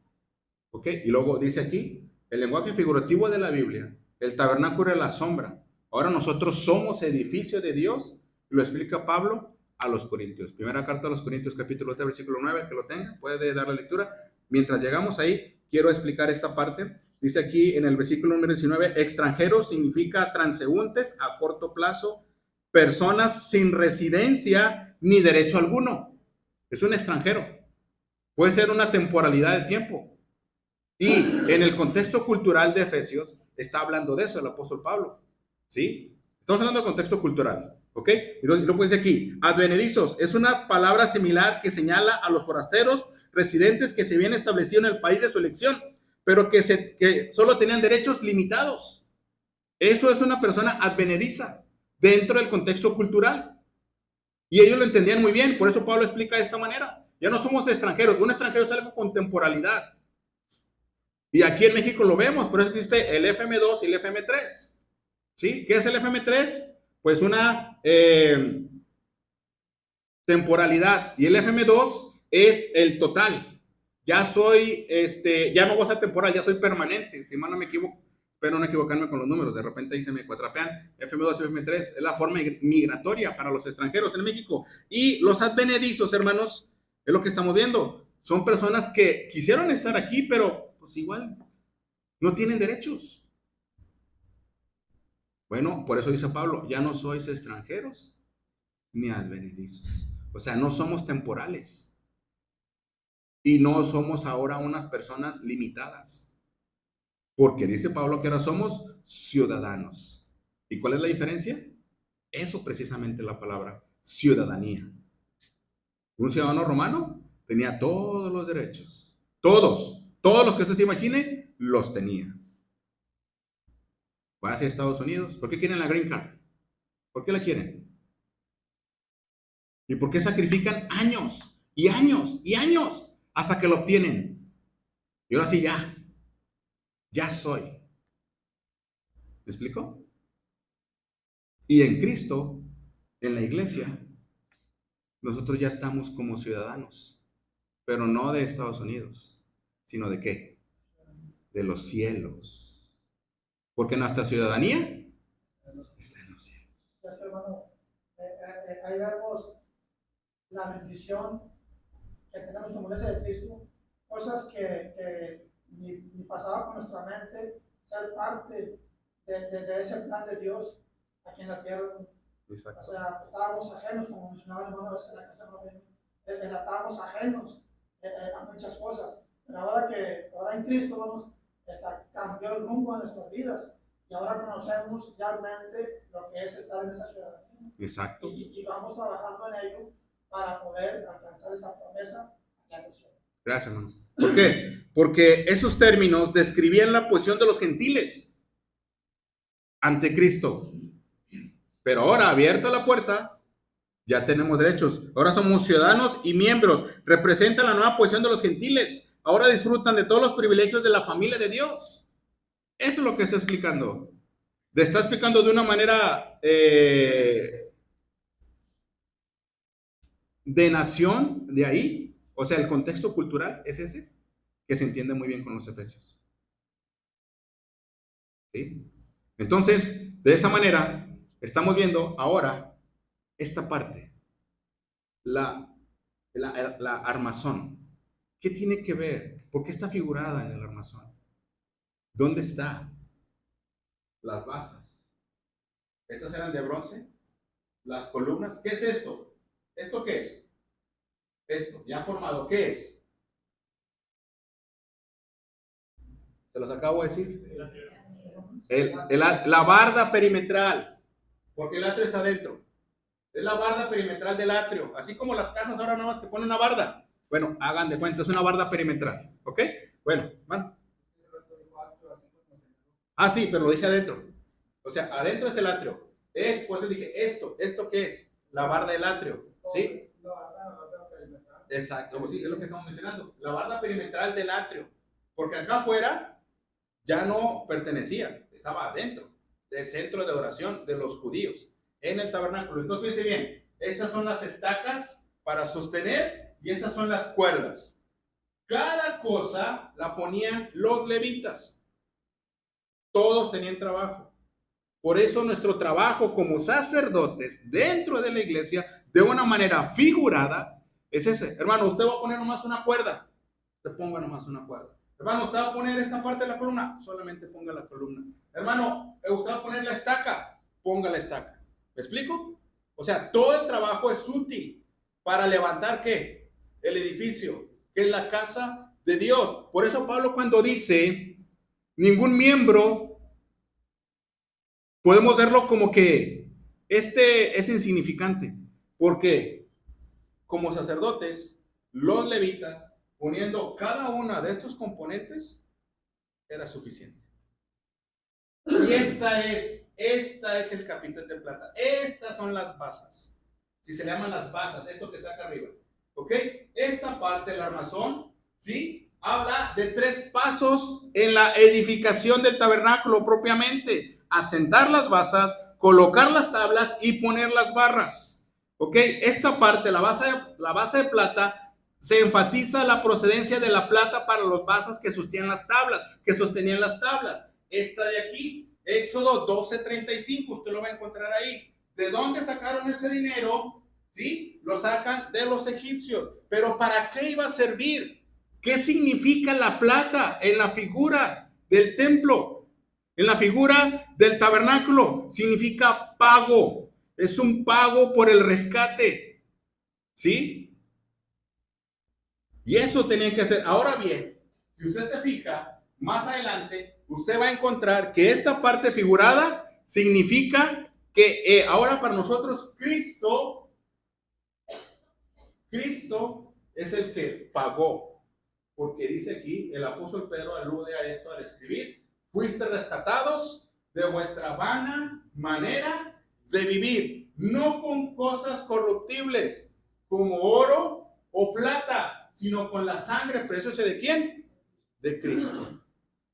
¿Ok? Y luego dice aquí, el lenguaje figurativo de la Biblia, el tabernáculo es la sombra. Ahora nosotros somos edificio de Dios. Lo explica Pablo a los Corintios. Primera carta a los Corintios, capítulo 3, versículo 9, que lo tenga, puede dar la lectura. Mientras llegamos ahí, quiero explicar esta parte. Dice aquí en el versículo número 19, extranjeros significa transeúntes a corto plazo, personas sin residencia ni derecho alguno. Es un extranjero. Puede ser una temporalidad de tiempo. Y en el contexto cultural de Efesios está hablando de eso el apóstol Pablo. ¿Sí? Estamos hablando de contexto cultural. ¿Ok? Y lo puede decir aquí. Advenedizos es una palabra similar que señala a los forasteros residentes que se habían establecido en el país de su elección, pero que solo tenían derechos limitados. Eso es una persona advenediza dentro del contexto cultural. Y ellos lo entendían muy bien, por eso Pablo explica de esta manera. Ya no somos extranjeros, un extranjero es algo con temporalidad. Y aquí en México lo vemos, por eso existe el FM2 y el FM3. ¿Sí? ¿Qué es el FM3? Pues una temporalidad. Y el FM2 es el total. Ya soy, ya no voy a ser temporal, ya soy permanente. Si mal no me equivoco, espero no equivocarme con los números. De repente ahí se me cuatrapean. FM2 y FM3 es la forma migratoria para los extranjeros en México. Y los advenedizos, hermanos, es lo que estamos viendo. Son personas que quisieron estar aquí, pero pues igual no tienen derechos. Bueno, por eso dice Pablo, ya no sois extranjeros ni advenedizos. O sea, no somos temporales. Y no somos ahora unas personas limitadas. Porque dice Pablo que ahora somos ciudadanos. ¿Y cuál es la diferencia? Eso precisamente la palabra, ciudadanía. Un ciudadano romano tenía todos los derechos. Todos los que usted se imagine, los tenía. Va hacia Estados Unidos. ¿Por qué quieren la green card? ¿Por qué la quieren? ¿Y por qué sacrifican años y años y años hasta que lo obtienen? Y ahora sí ya soy. ¿Me explico? Y en Cristo, en la iglesia, nosotros ya estamos como ciudadanos, pero no de Estados Unidos, sino ¿de qué? De los cielos. Porque nuestra ciudadanía está en los cielos. Pues, hermano, ahí vemos la bendición que tenemos como iglesia de Cristo, cosas que ni pasaba por nuestra mente, ser parte de ese plan de Dios aquí en la tierra. Exacto. O sea, estábamos ajenos, como mencionaba el hermano a veces en la casa, estábamos ajenos a muchas cosas, pero ahora en Cristo cambió el rumbo de nuestras vidas y ahora conocemos realmente lo que es estar en esa ciudadanía. Exacto. Y vamos trabajando en ello para poder alcanzar esa promesa allá en el cielo. Gracias, hermano. ¿Por qué? Porque esos términos describían la posición de los gentiles ante Cristo. Pero ahora, abierta la puerta, ya tenemos derechos. Ahora somos ciudadanos y miembros. Representan la nueva posición de los gentiles. Ahora disfrutan de todos los privilegios de la familia de Dios. Eso es lo que está explicando. Está explicando de una manera de nación de ahí. O sea, el contexto cultural es ese, que se entiende muy bien con los efesios. ¿Sí? Entonces, de esa manera, estamos viendo ahora esta parte, la armazón. ¿Qué tiene que ver? ¿Por qué está figurada en el armazón? ¿Dónde está? Las basas. Estas eran de bronce. Las columnas. ¿Qué es esto? ¿Esto qué es? Esto, ya formado. ¿Qué es? Se los acabo de decir. La barda perimetral. Porque el atrio está adentro. Es la barda perimetral del atrio. Así como las casas ahora nada más que ponen una barda. Bueno, hagan de cuenta, es una barda perimetral. ¿Ok? Bueno, van. Ah, sí, pero lo dije adentro. O sea, adentro es el atrio. Por eso dije, ¿esto qué es? La barda del atrio, ¿sí? Exacto, sí, es lo que estamos mencionando. La barda perimetral del atrio. Porque acá afuera ya no pertenecía, estaba adentro del centro de oración de los judíos, en el tabernáculo. Entonces, fíjense bien, estas son las estacas para sostener y estas son las cuerdas. Cada cosa la ponían los levitas. Todos tenían trabajo. Por eso nuestro trabajo como sacerdotes dentro de la iglesia, de una manera figurada, es ese. Hermano, usted va a poner nomás una cuerda. Usted ponga nomás una cuerda. Hermano, usted va a poner esta parte de la columna. Solamente ponga la columna. Hermano, usted va a poner la estaca. Ponga la estaca. ¿Me explico? O sea, todo el trabajo es útil para levantar ¿qué? El edificio, que es la casa de Dios. Por eso Pablo cuando dice, ningún miembro, podemos verlo como que este es insignificante, porque como sacerdotes, los levitas, poniendo cada una de estos componentes, era suficiente. Y esta es el capitel de plata. Estas son las basas. Si se le llaman las basas, esto que está acá arriba. ¿Ok? Esta parte del armazón, ¿sí? Habla de 3 pasos en la edificación del tabernáculo propiamente. Asentar las basas, colocar las tablas y poner las barras. ¿Ok? Esta parte, la base de plata, se enfatiza la procedencia de la plata para los basas que sostenían las tablas. Esta de aquí, Éxodo 12:35, usted lo va a encontrar ahí. ¿De dónde sacaron ese dinero? ¿Sí? Lo sacan de los egipcios. ¿Pero para qué iba a servir? ¿Qué significa la plata en la figura del templo? En la figura del tabernáculo significa pago. Es un pago por el rescate. ¿Sí? Y eso tenía que hacer. Ahora bien, si usted se fija, más adelante, usted va a encontrar que esta parte figurada significa que ahora para nosotros Cristo es el que pagó. Porque dice aquí, el apóstol Pedro alude a esto al escribir, fuiste rescatados de vuestra vana manera de vivir, no con cosas corruptibles como oro o plata, sino con la sangre preciosa de ¿quién? De Cristo.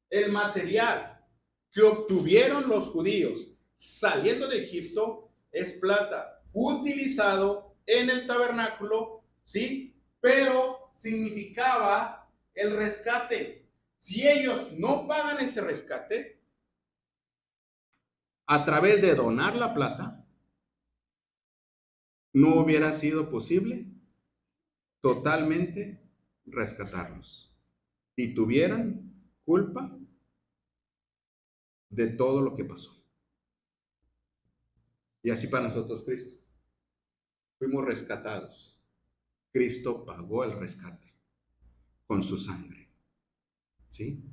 El material que obtuvieron los judíos saliendo de Egipto es plata, utilizado en el tabernáculo, ¿sí? Pero significaba el rescate. Si ellos no pagan ese rescate, a través de donar la plata, no hubiera sido posible totalmente rescatarlos. Y tuvieran culpa de todo lo que pasó. Y así para nosotros Cristo. Fuimos rescatados. Cristo pagó el rescate con su sangre. ¿Sí?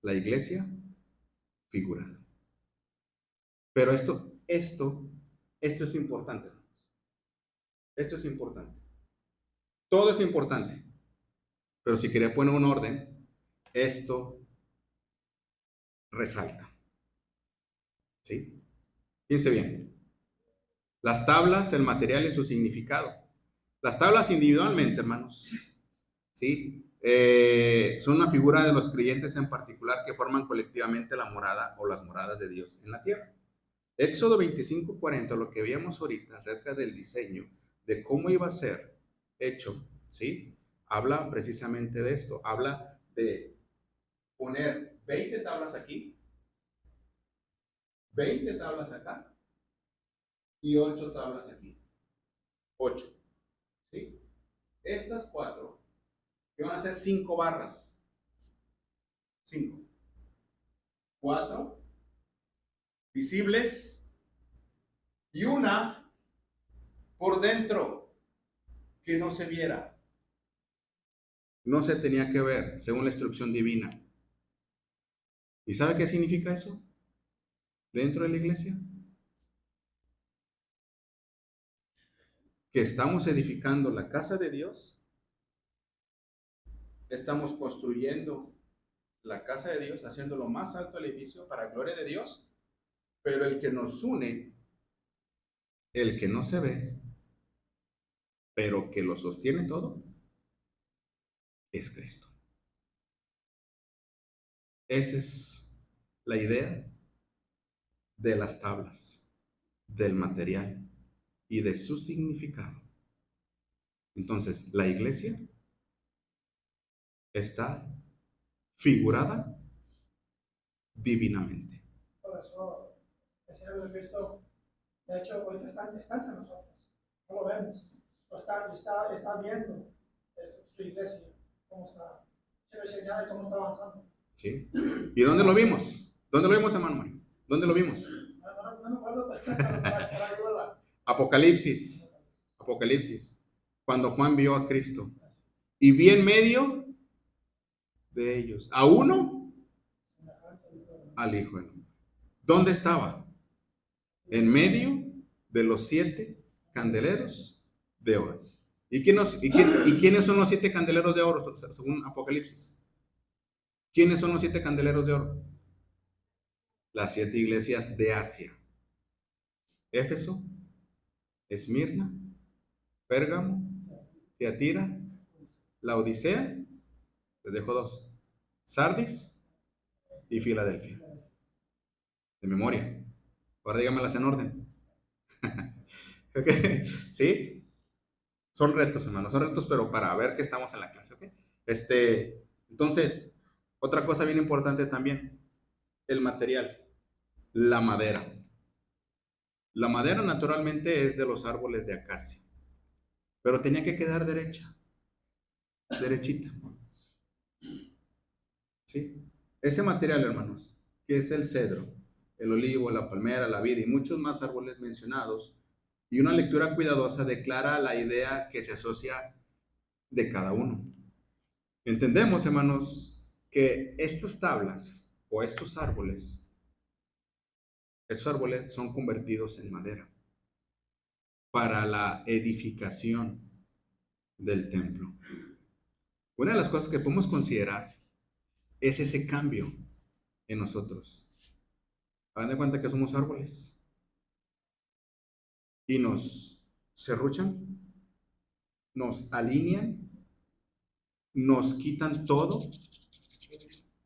La iglesia figurada. Pero esto es importante. Esto es importante. Todo es importante. Pero si quería poner un orden, esto resalta. ¿Sí? Fíjense bien. Las tablas, el material y su significado. Las tablas individualmente, hermanos, ¿sí? Son una figura de los creyentes en particular que forman colectivamente la morada o las moradas de Dios en la tierra. Éxodo 25:40, lo que veíamos ahorita acerca del diseño, de cómo iba a ser hecho, ¿sí? Habla precisamente de esto. Habla de poner 20 tablas aquí, 20 tablas acá y 8 tablas aquí. 8. ¿Sí? Estas 4 que van a ser 5 barras. 5. 4 visibles y una por dentro que no se viera. No se tenía que ver según la instrucción divina. ¿Y sabe qué significa eso? Dentro de la iglesia. Que estamos edificando la casa de Dios. Estamos construyendo la casa de Dios, haciendo lo más alto el edificio para gloria de Dios. Pero el que nos une, el que no se ve, pero que lo sostiene todo, es Cristo. Esa es la idea de las tablas, del material y de su significado. Entonces, la iglesia está figurada divinamente. Por eso, el Señor Jesucristo, de hecho, ahorita está entre nosotros. No lo vemos. Lo está viendo su iglesia, cómo está siendo enseñada y cómo está avanzando. ¿Sí? ¿Y dónde lo vimos? ¿Dónde lo vimos, hermano Mario? ¿Dónde lo vimos? No me acuerdo, pero para ayudarla. Apocalipsis. Apocalipsis. Cuando Juan vio a Cristo y vi en medio de ellos a uno, al Hijo del Hombre. ¿Dónde estaba? En medio de los 7 candeleros de oro. ¿Y quiénes son los 7 candeleros de oro según Apocalipsis? ¿Quiénes son los 7 candeleros de oro? Las 7 iglesias de Asia: Éfeso, Esmirna, Pérgamo, Tiatira, Laodicea, les dejo 2, Sardis y Filadelfia. De memoria. Ahora dígamelas en orden. ¿Okay? ¿Sí? Son retos, hermanos, son retos, pero para ver que estamos en la clase, ¿ok? Entonces, otra cosa bien importante también, el material, la madera. La madera naturalmente es de los árboles de acacia, pero tenía que quedar derecha, derechita. ¿Sí? Ese material, hermanos, que es el cedro, el olivo, la palmera, la vid y muchos más árboles mencionados, y una lectura cuidadosa declara la idea que se asocia de cada uno. Entendemos, hermanos, que estas tablas o estos árboles son convertidos en madera para la edificación del templo. Una de las cosas que podemos considerar es ese cambio en nosotros. Hagan de cuenta que somos árboles y nos serruchan, nos alinean, nos quitan todo,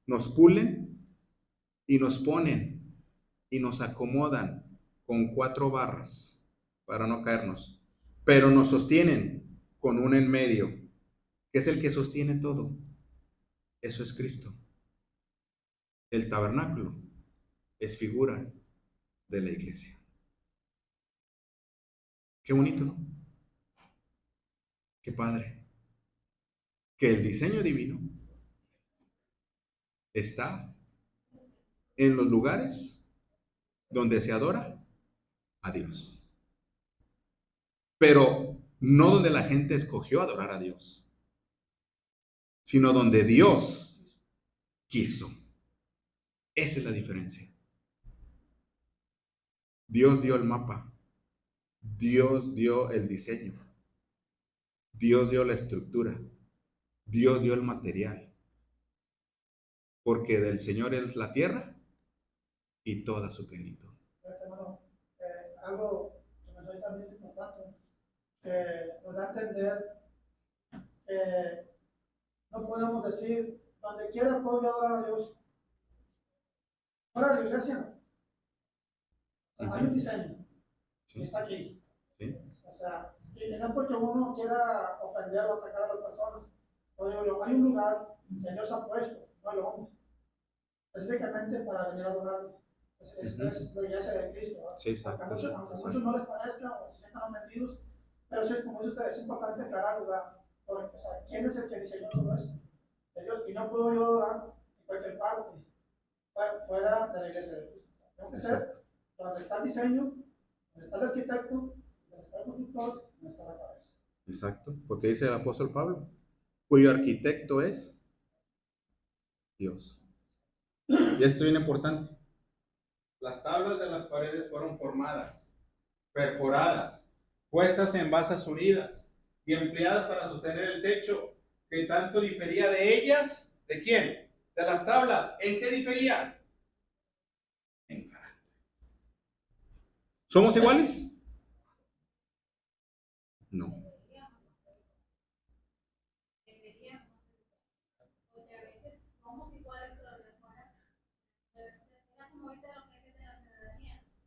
nos pulen y nos ponen y nos acomodan con 4 barras para no caernos, pero nos sostienen con una en medio, que es el que sostiene todo. Eso es Cristo. El tabernáculo es figura de la iglesia. Qué bonito, ¿no? Qué padre. Que el diseño divino está en los lugares donde se adora a Dios. Pero no donde la gente escogió adorar a Dios, sino donde Dios quiso. Esa es la diferencia. Dios dio el mapa, Dios dio el diseño, Dios dio la estructura, Dios dio el material, porque del Señor es la tierra y toda su plenitud. Hermano, algo que me parece también importante, que nos da a entender que no podemos decir, donde quiera puedo adorar a Dios. Fuera de la iglesia, no. O sea, hay un diseño que está aquí. ¿Sí? O sea, y no es porque uno quiera ofender o atacar a las personas. Pero digo yo, hay un lugar que Dios ha puesto, no el hombre, específicamente para venir a adorar. Es la iglesia de Cristo, ¿verdad? Sí, exacto. Aunque a muchos no les parezca o se sientan ofendidos, pero sí, como dice usted, es importante aclarar, ¿verdad? Porque, o sea, ¿quién es el que diseñó todo esto? Es Dios, y no puedo yo adorar en cualquier parte, fuera de la iglesia de Cristo. O sea, tengo que ser donde está el diseño, donde está el arquitecto, donde está el constructor, donde está la cabeza. Exacto, porque dice el apóstol Pablo, cuyo arquitecto es Dios. Y esto es bien importante. Las tablas de las paredes fueron formadas, perforadas, puestas en basas unidas y empleadas para sostener el techo, que tanto difería de ellas. ¿De quién? De las tablas. ¿En qué difería? En carácter. ¿Somos iguales? No.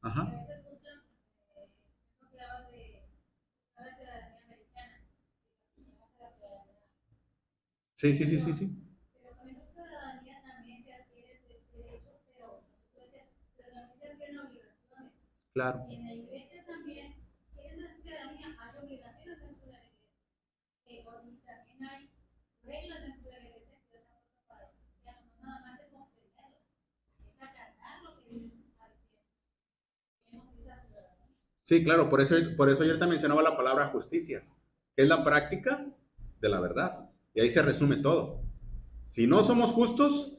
Ajá. Sí, sí, sí, sí, sí. Claro. Sí, claro, por eso yo te mencionaba la palabra justicia, que es la práctica de la verdad. Y ahí se resume todo. Si no somos justos,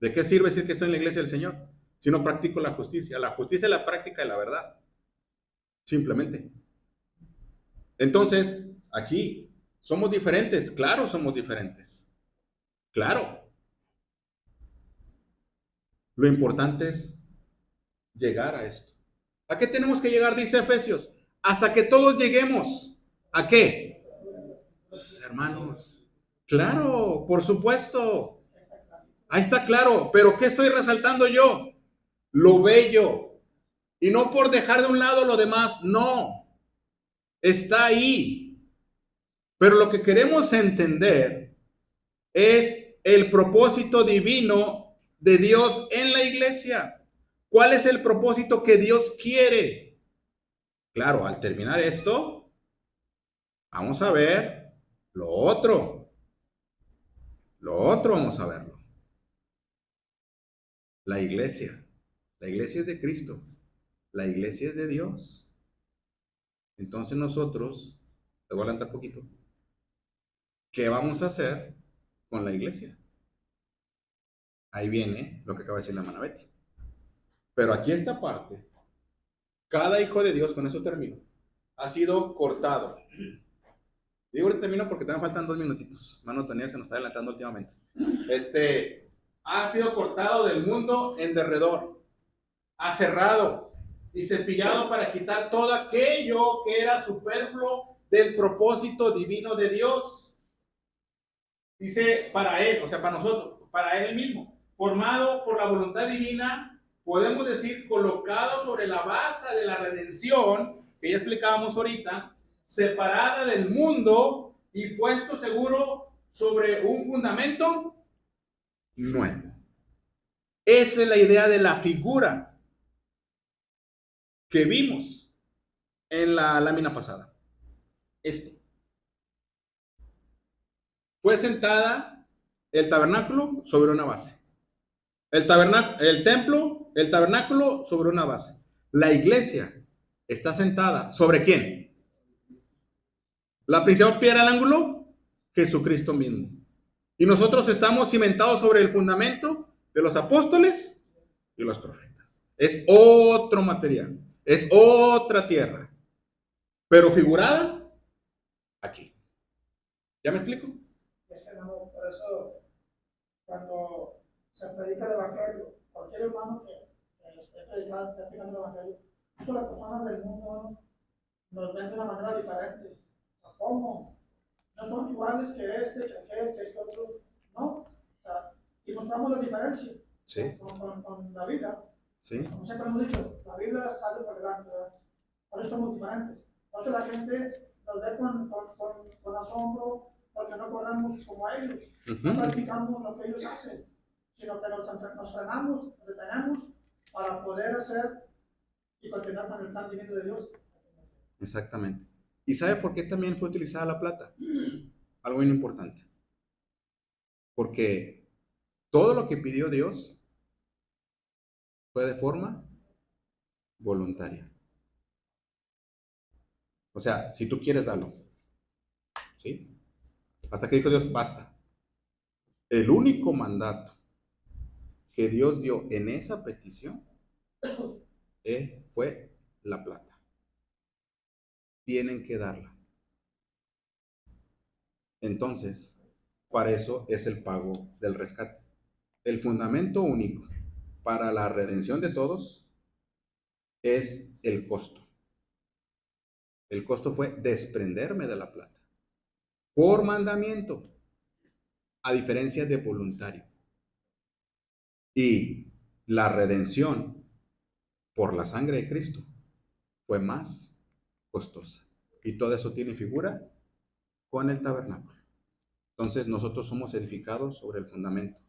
¿de qué sirve decir que estoy en la iglesia del Señor? Si no practico la justicia. La justicia es la práctica de la verdad. Simplemente. Entonces, aquí, ¿somos diferentes? Claro, somos diferentes. Claro. Lo importante es llegar a esto. ¿A qué tenemos que llegar? Dice Efesios. Hasta que todos lleguemos. ¿A qué? Pues, hermanos. Claro, por supuesto. Ahí está claro. Pero ¿qué estoy resaltando yo? Lo bello. Y no por dejar de un lado lo demás. No. Está ahí. Pero lo que queremos entender es el propósito divino de Dios en la iglesia. ¿Cuál es el propósito que Dios quiere? Claro, al terminar esto, vamos a ver lo otro. Lo otro vamos a verlo. La iglesia. La iglesia es de Cristo. La iglesia es de Dios. Entonces nosotros, te voy a adelantar un poquito, ¿qué vamos a hacer con la iglesia? Ahí viene lo que acaba de decir la hermana Betty. Pero aquí esta parte, cada hijo de Dios, con eso termino, ha sido cortado. Digo ahorita termino porque todavía faltan 2 minutitos. Mano Tania se nos está adelantando últimamente. Ha sido cortado del mundo en derredor, aserrado y cepillado para quitar todo aquello que era superfluo del propósito divino de Dios. Dice para él, o sea, para nosotros, para él mismo, formado por la voluntad divina, podemos decir, colocado sobre la base de la redención, que ya explicábamos ahorita, separada del mundo y puesto seguro sobre un fundamento nuevo. Esa es la idea de la figura que vimos en la lámina pasada. Esto. Fue sentada el tabernáculo sobre una base. El tabernáculo sobre una base. La iglesia está sentada ¿sobre quién? La principal piedra del ángulo, Jesucristo mismo. Y nosotros estamos cimentados sobre el fundamento de los apóstoles y los profetas. Es otro material, es otra tierra, pero figurada aquí. ¿Ya me explico? Es que no, por eso, cuando se predica el Evangelio, cualquier hermano que esté predicando el Evangelio, incluso las personas del mundo nos ven de una manera diferente. ¿Cómo? No son iguales que que aquel, que este otro. No. O sea, y mostramos la diferencia Sí. con la Biblia. Sí. Como siempre hemos dicho, la Biblia sale por delante, ¿verdad? Por eso somos diferentes. Por eso la gente nos ve con asombro, porque no corremos como ellos, no practicamos lo que ellos hacen, sino que nos frenamos, nos detenemos para poder hacer y continuar con el plan divino de Dios. Exactamente. ¿Y sabe por qué también fue utilizada la plata? Algo muy importante. Porque todo lo que pidió Dios fue de forma voluntaria. O sea, si tú quieres, dalo. ¿Sí? Hasta que dijo Dios, basta. El único mandato que Dios dio en esa petición fue la plata. Tienen que darla. Entonces, para eso es el pago del rescate. El fundamento único para la redención de todos es el costo. El costo fue desprenderme de la plata por mandamiento, a diferencia de voluntario. Y la redención por la sangre de Cristo fue más costosa. Y todo eso tiene figura con el tabernáculo. Entonces nosotros somos edificados sobre el fundamento,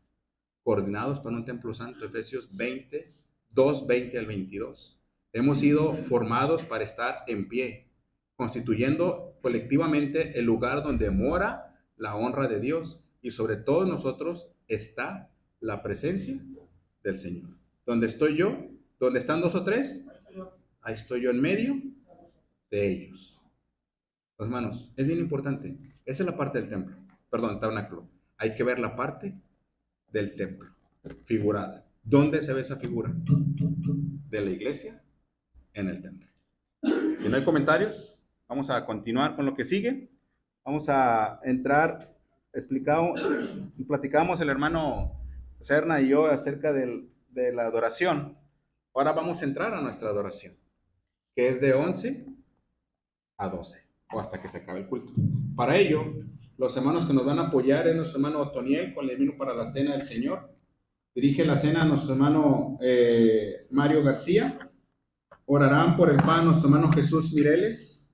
coordinados para un templo santo, Efesios 20, 2, 20 al 22. Hemos sido formados para estar en pie, constituyendo colectivamente el lugar donde mora la honra de Dios, y sobre todo nosotros está la presencia del Señor. Donde estoy yo, donde están dos o tres, ahí estoy yo en medio de ellos. Pues, hermanos, es bien importante. Esa es la parte del templo, perdón, tabernáculo. Hay que ver la parte del templo, figurada. ¿Dónde se ve esa figura? De la iglesia en el templo. Si no hay comentarios, vamos a continuar con lo que sigue. Vamos a entrar, platicamos el hermano Serna y yo acerca de la adoración. Ahora vamos a entrar a nuestra adoración, que es de 11 a 12, o hasta que se acabe el culto. Para ello, los hermanos que nos van a apoyar es nuestro hermano Otoniel con el vino para la cena del Señor. Dirige la cena a nuestro hermano Mario García. Orarán por el pan nuestro hermano Jesús Mireles.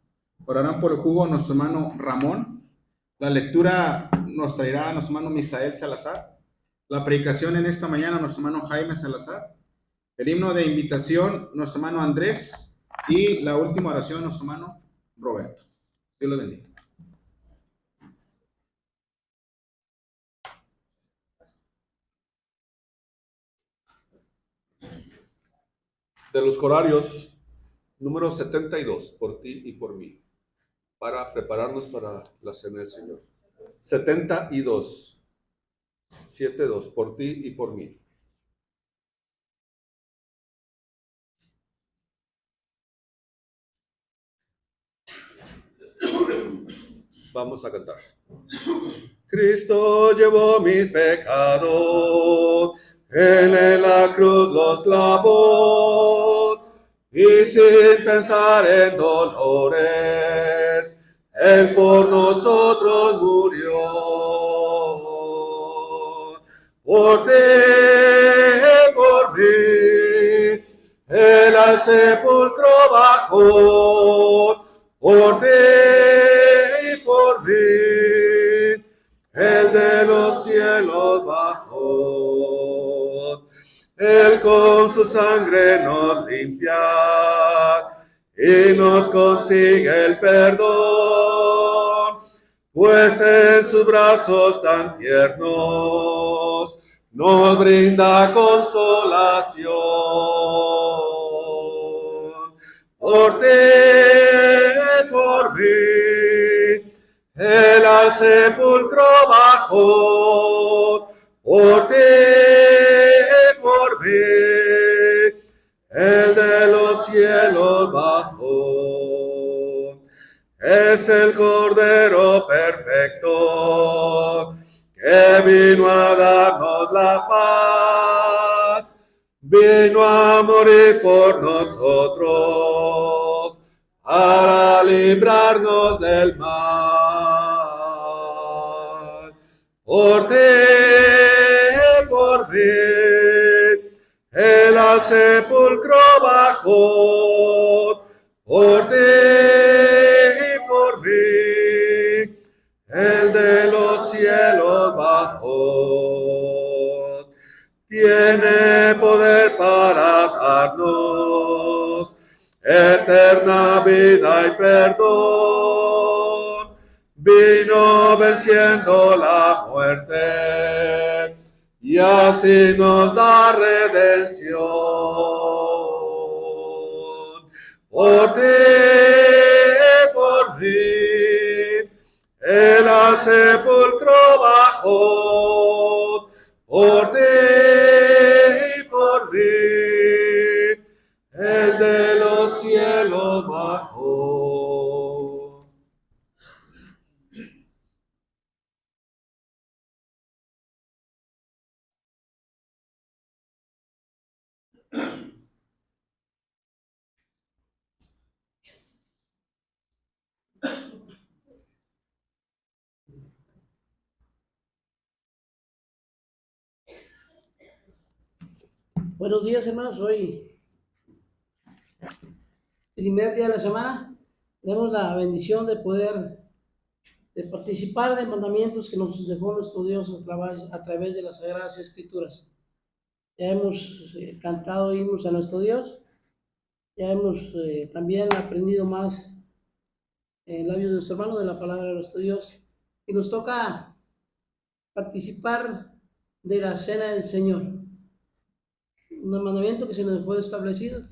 Orarán por el jugo nuestro hermano Ramón. La lectura nos traerá a nuestro hermano Misael Salazar. La predicación en esta mañana nuestro hermano Jaime Salazar. El himno de invitación nuestro hermano Andrés. Y la última oración nuestro hermano Roberto. Dios lo bendiga. De los corarios, número 72, por ti y por mí, para prepararnos para la cena del Señor. 72, 72, por ti y por mí. Vamos a cantar. Cristo llevó mis pecados, en la cruz los clavó, y sin pensar en dolores, Él por nosotros murió. Por ti, por mí, Él al sepulcro bajó, por ti y por mí, Él de los cielos bajó. Él con su sangre nos limpia y nos consigue el perdón, pues en sus brazos tan tiernos nos brinda consolación. Por ti, por mí, Él al sepulcro bajó, por ti, por mí, Él de los cielos bajó. Es el Cordero perfecto que vino a darnos la paz, vino a morir por nosotros para librarnos del mal. Por ti, por mí, Él al sepulcro bajó, por ti y por mí, Él de los cielos bajó. Tiene poder para darnos eterna vida y perdón. Vino venciendo la muerte y así nos da redención. Por ti, por mí, Él al sepulcro bajó, por ti y por mí, Él de los cielos bajó. Buenos días, hermanos. Hoy, primer día de la semana, tenemos la bendición de poder participar de mandamientos que nos dejó nuestro Dios a través de las Sagradas Escrituras. Ya hemos cantado himnos a nuestro Dios, ya hemos también aprendido más en labios de nuestro hermano de la palabra de nuestro Dios, y nos toca participar de la cena del Señor, un mandamiento que se nos fue establecido.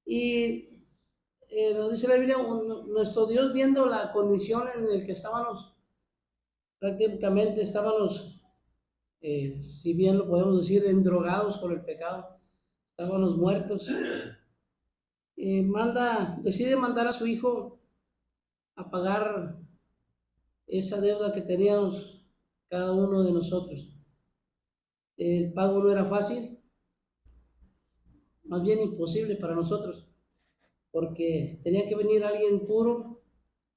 Y nos dice la Biblia, nuestro Dios, viendo la condición en la que estábamos, prácticamente estábamos, si bien lo podemos decir, endrogados con el pecado, estábamos muertos, decide mandar a su Hijo a pagar esa deuda que teníamos cada uno de nosotros. El pago no era fácil, más bien imposible para nosotros, porque tenía que venir alguien puro,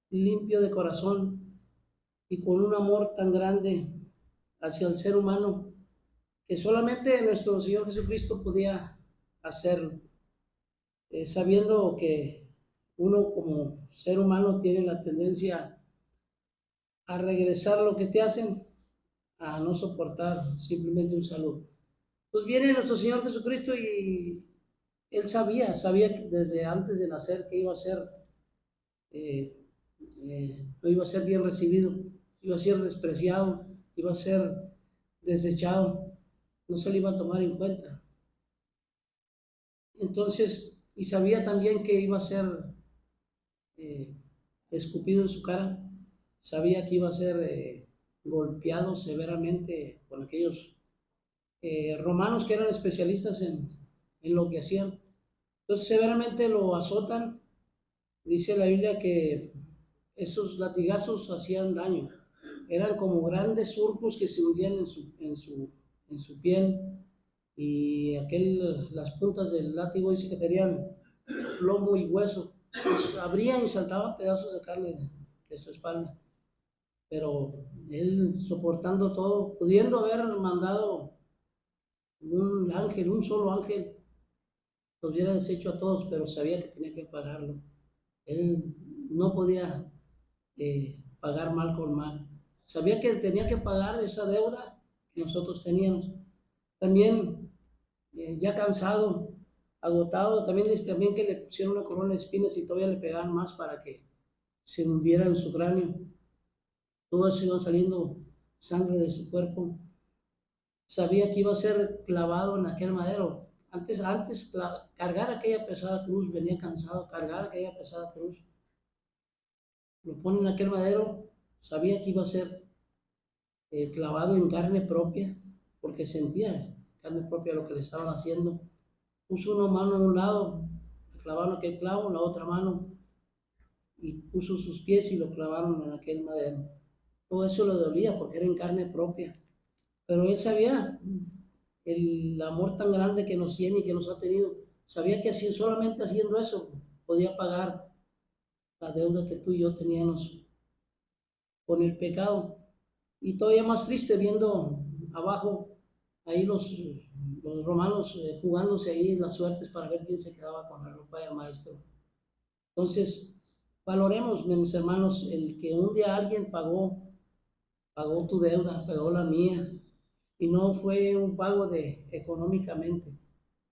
limpio de corazón y con un amor tan grande hacia el ser humano que solamente nuestro Señor Jesucristo podía hacerlo, sabiendo que uno como ser humano tiene la tendencia a regresar lo que te hacen, a no soportar simplemente un saludo. Pues viene nuestro Señor Jesucristo y Él sabía desde antes de nacer que iba a ser, no iba a ser bien recibido, iba a ser despreciado, iba a ser desechado, no se le iba a tomar en cuenta. Entonces, y sabía también que iba a ser escupido en su cara, sabía que iba a ser golpeado severamente con aquellos romanos que eran especialistas en lo que hacían. Entonces, severamente lo azotan. Dice la Biblia que esos latigazos hacían daño. Eran como grandes surcos que se hundían en su piel, y las puntas del látigo dice que tenían plomo y hueso. Pues abrían y saltaban pedazos de carne de su espalda. Pero él soportando todo, pudiendo haber mandado un ángel, un solo ángel, los hubiera deshecho a todos, pero sabía que tenía que pagarlo. Él no podía pagar mal con mal. Sabía que él tenía que pagar esa deuda que nosotros teníamos. También, ya cansado, agotado, también que le pusieron una corona de espinas y todavía le pegaban más para que se hundiera en su cráneo. Todo eso iba saliendo sangre de su cuerpo. Sabía que iba a ser clavado en aquel madero. Antes cargar aquella pesada cruz, venía cansado, cargar aquella pesada cruz. Lo pone en aquel madero, sabía que iba a ser clavado en carne propia, porque sentía carne propia lo que le estaban haciendo. Puso una mano a un lado, clavaron aquel clavo, en la otra mano, y puso sus pies y lo clavaron en aquel madero. Todo eso le dolía porque era en carne propia. Pero él sabía el amor tan grande que nos tiene y que nos ha tenido. Sabía que solamente haciendo eso podía pagar la deuda que tú y yo teníamos con el pecado. Y todavía más triste viendo abajo ahí los romanos jugándose ahí las suertes para ver quién se quedaba con la ropa del maestro. Entonces, valoremos, mis hermanos, el que un día alguien pagó tu deuda, pagó la mía, y no fue un pago económicamente,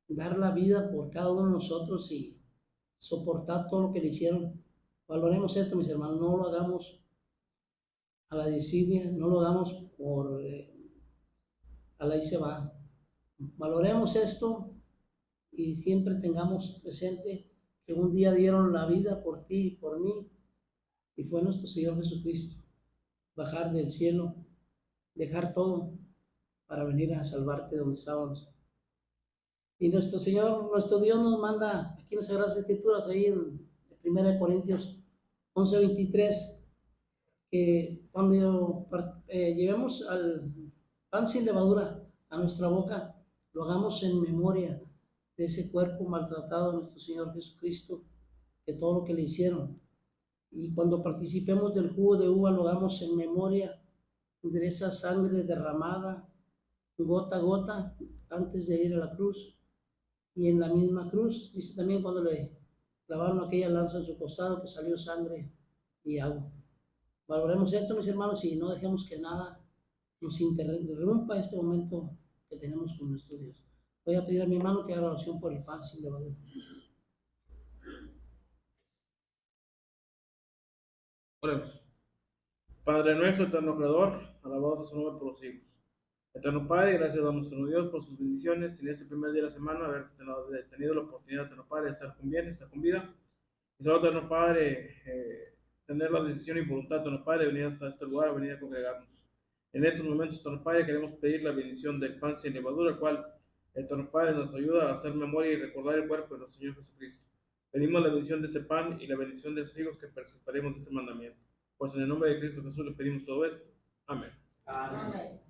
dar la vida por cada uno de nosotros y soportar todo lo que le hicieron. Valoremos esto, mis hermanos, no lo hagamos a la desidia, no lo hagamos por a la y se va. Valoremos esto y siempre tengamos presente que un día dieron la vida por ti y por mí, y fue nuestro Señor Jesucristo bajar del cielo, dejar todo para venir a salvarte donde estábamos. Y nuestro Señor, nuestro Dios nos manda aquí en las Sagradas Escrituras, ahí en 1 Corintios 11:23, que cuando llevemos al pan sin levadura a nuestra boca, lo hagamos en memoria de ese cuerpo maltratado de nuestro Señor Jesucristo, de todo lo que le hicieron. Y cuando participemos del jugo de uva, lo hagamos en memoria de esa sangre derramada gota a gota antes de ir a la cruz. Y en la misma cruz, dice también cuando le clavaron aquella lanza en su costado, que salió sangre y agua. Valoremos esto, mis hermanos, y no dejemos que nada nos interrumpa este momento que tenemos con nuestro Dios. Voy a pedir a mi hermano que haga oración por el pan sin levadura. Oremos. Padre nuestro, eterno creador, alabado sea su nombre por los siglos. Eterno Padre, gracias a nuestro Dios por sus bendiciones en este primer día de la semana, haber tenido la oportunidad, Eterno Padre, de estar con bien, estar con vida. Y solo, Eterno Padre, tener la decisión y voluntad, Eterno Padre, de venir hasta este lugar, venir a congregarnos. En estos momentos, Eterno Padre, queremos pedir la bendición del pan sin levadura, el cual, Eterno Padre, nos ayuda a hacer memoria y recordar el cuerpo de nuestro Señor Jesucristo. Pedimos la bendición de este pan y la bendición de sus hijos que participaremos de este mandamiento. Pues en el nombre de Cristo Jesús le pedimos todo esto. Amén. Amén.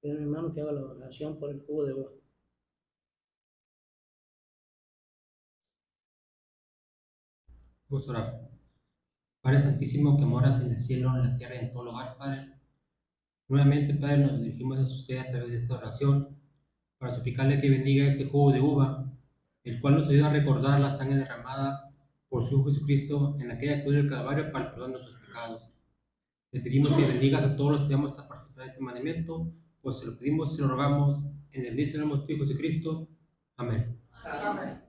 Pido a mi hermano que haga la oración por el jugo de uva. Vamos a orar. Padre Santísimo, que moras en el cielo, en la tierra y en todo lugar, Padre. Nuevamente, Padre, nos dirigimos a usted a través de esta oración para suplicarle que bendiga este jugo de uva, el cual nos ayuda a recordar la sangre derramada por su Hijo Jesucristo en aquella cruz del Calvario para el perdón de nuestros pecados. Le pedimos que bendigas a todos los que vamos a participar en este mandamiento, pues se lo pedimos y se lo rogamos en el bendito nombre de tu Hijo Jesucristo. Amén. Amén.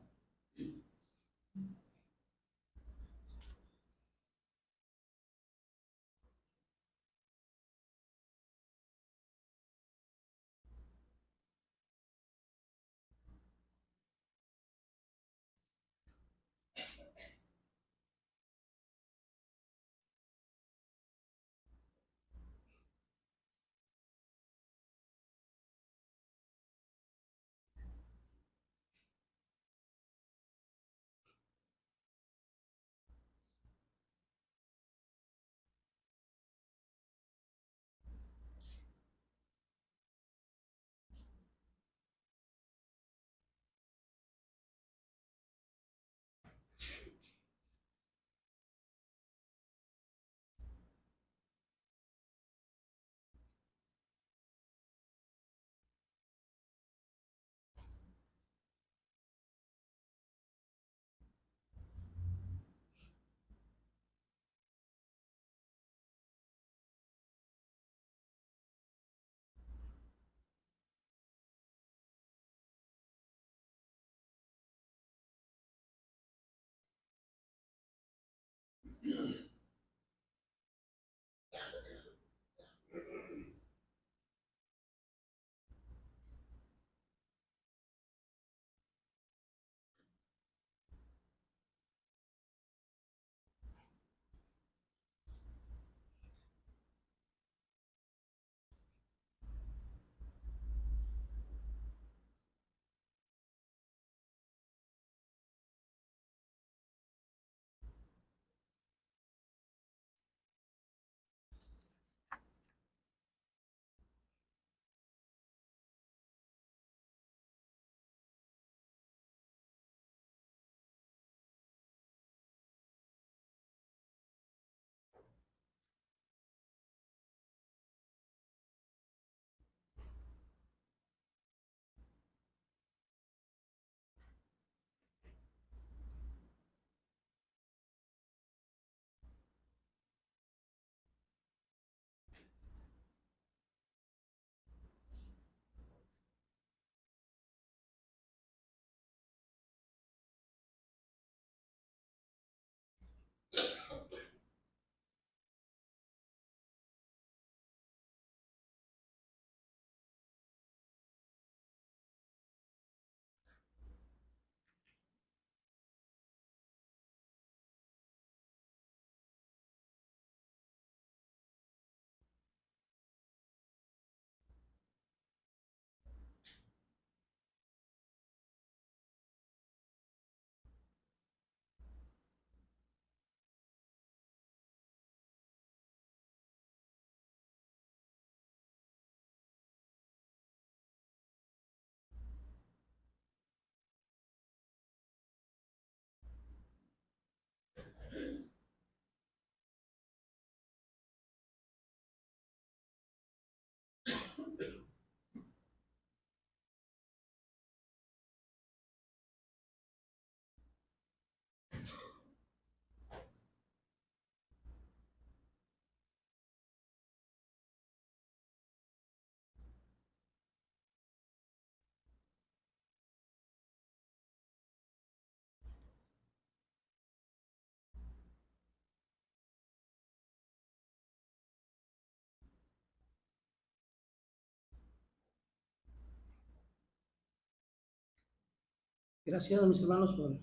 Gracias a mis hermanos por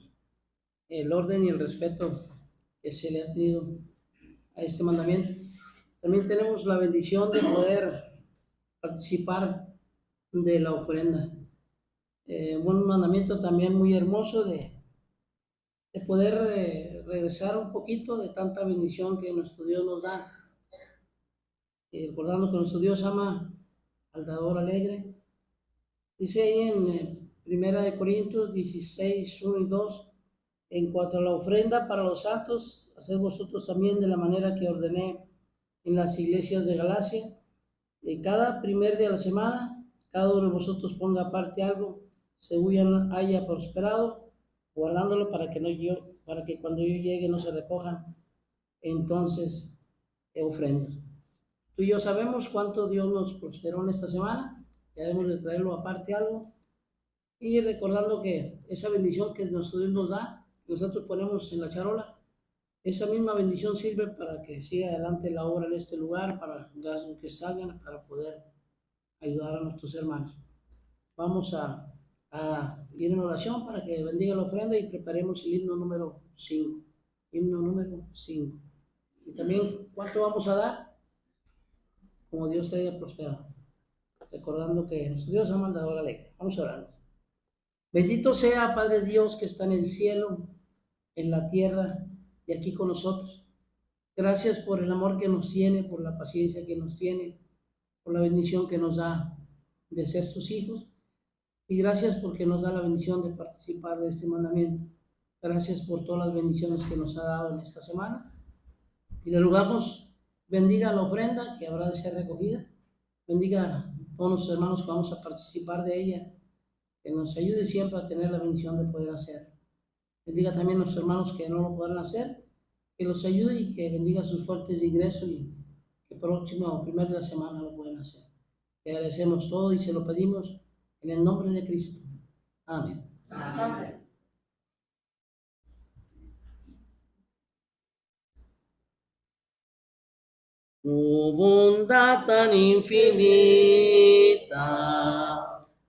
el orden y el respeto que se le ha tenido a este mandamiento. También tenemos la bendición de poder participar de la ofrenda. Un mandamiento también muy hermoso de poder regresar un poquito de tanta bendición que nuestro Dios nos da. Recordando que nuestro Dios ama al dador alegre. Dice ahí en Primera de Corintios 16, 1 y 2, en cuanto a la ofrenda para los santos, haced vosotros también de la manera que ordené en las iglesias de Galacia. Cada primer día de la semana, cada uno de vosotros ponga aparte algo, según haya prosperado, guardándolo para que cuando yo llegue no se recojan entonces ofrendas. Tú y yo sabemos cuánto Dios nos prosperó en esta semana, ya debemos de traerlo aparte algo, y recordando que esa bendición que nuestro Dios nos da, nosotros ponemos en la charola, esa misma bendición sirve para que siga adelante la obra en este lugar, para gastos que salgan, para poder ayudar a nuestros hermanos. Vamos a ir en oración para que bendiga la ofrenda y preparemos el himno número 5. Himno número 5. Y también, ¿cuánto vamos a dar? Como Dios te haya prosperado. Recordando que nuestro Dios ha mandado a la ley. Vamos a orar. Bendito sea, Padre Dios, que está en el cielo, en la tierra y aquí con nosotros. Gracias por el amor que nos tiene, por la paciencia que nos tiene, por la bendición que nos da de ser sus hijos. Y gracias porque nos da la bendición de participar de este mandamiento. Gracias por todas las bendiciones que nos ha dado en esta semana. Y le rogamos, bendiga la ofrenda que habrá de ser recogida. Bendiga a todos nuestros hermanos que vamos a participar de ella. Que nos ayude siempre a tener la bendición de poder hacer. Bendiga también a nuestros hermanos que no lo podrán hacer. Que los ayude y que bendiga sus fuentes de ingreso y que próximo o primer de la semana lo puedan hacer. Le agradecemos todo y se lo pedimos en el nombre de Cristo. Amén. Amén. Tu bondad tan infinita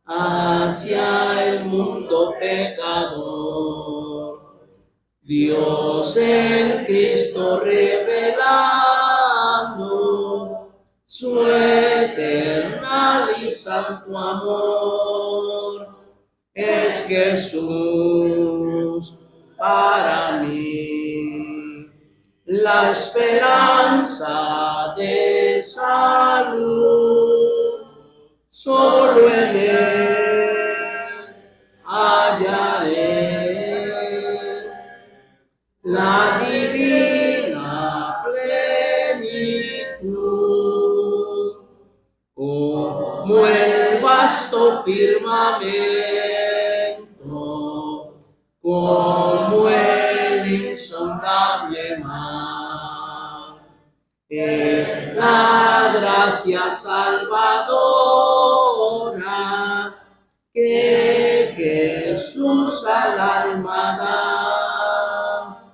hacia el mundo pecador. Dios en Cristo revelando su eternal y santo amor. Es Jesús para mí la esperanza de salud. Solo en Él hallaré la divina plenitud, como el vasto firmamento, como el insondable mar. Es la gracia salvadora que Jesús al alma da.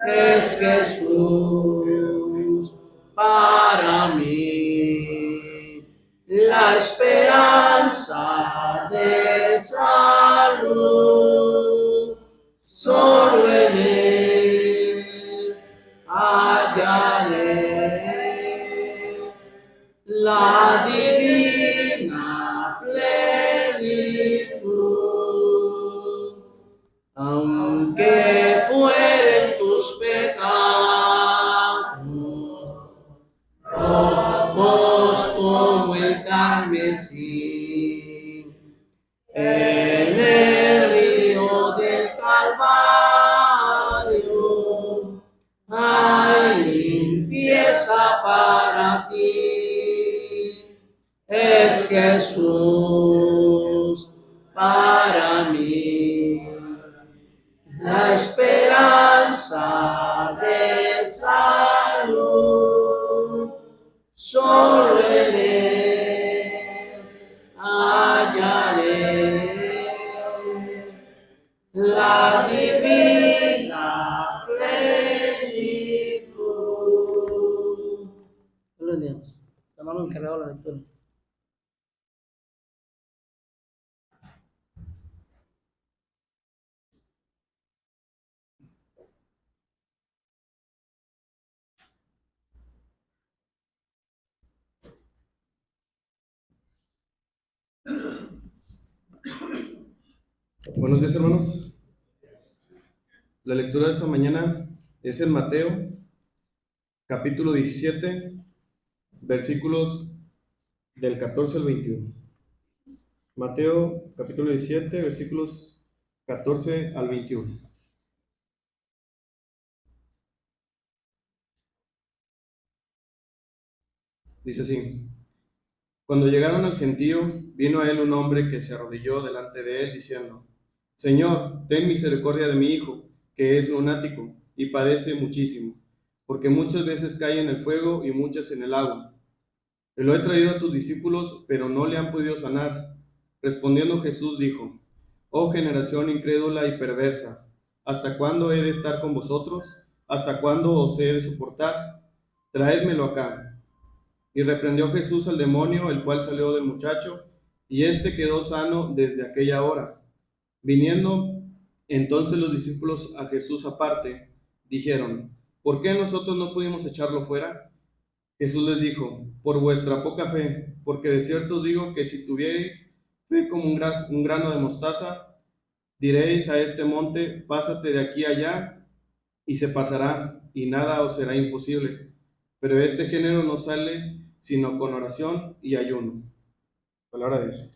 Es Jesús para mí la esperanza de salud. Solo en Él hallaré la divina plenitud. Aunque fueren tus pecados rojos como el carmesí, en el río del Calvario hay limpieza para ti. Es Jesús para mí la esperanza de salud. Solo en Él hallaré la divina plenitud. Buenos días. La mano encargada de la lectura. Buenos días, hermanos. La lectura de esta mañana es en Mateo, capítulo 17, versículos del 14 al 21. Mateo, capítulo 17, versículos 14 al 21. Dice así: Cuando llegaron al gentío, vino a él un hombre que se arrodilló delante de él, diciendo: Señor, ten misericordia de mi hijo, que es lunático y padece muchísimo, porque muchas veces cae en el fuego y muchas en el agua. Te lo he traído a tus discípulos, pero no le han podido sanar. Respondiendo Jesús dijo: Oh generación incrédula y perversa, ¿hasta cuándo he de estar con vosotros? ¿Hasta cuándo os he de soportar? Traédmelo acá. Y reprendió Jesús al demonio, el cual salió del muchacho, y éste quedó sano desde aquella hora. Viniendo entonces los discípulos a Jesús aparte, dijeron: ¿Por qué nosotros no pudimos echarlo fuera? Jesús les dijo: Por vuestra poca fe, porque de cierto os digo que si tuviereis fe como un grano de mostaza, diréis a este monte: pásate de aquí a allá, y se pasará, y nada os será imposible. Pero este género no sale sino con oración y ayuno. Palabra de Dios.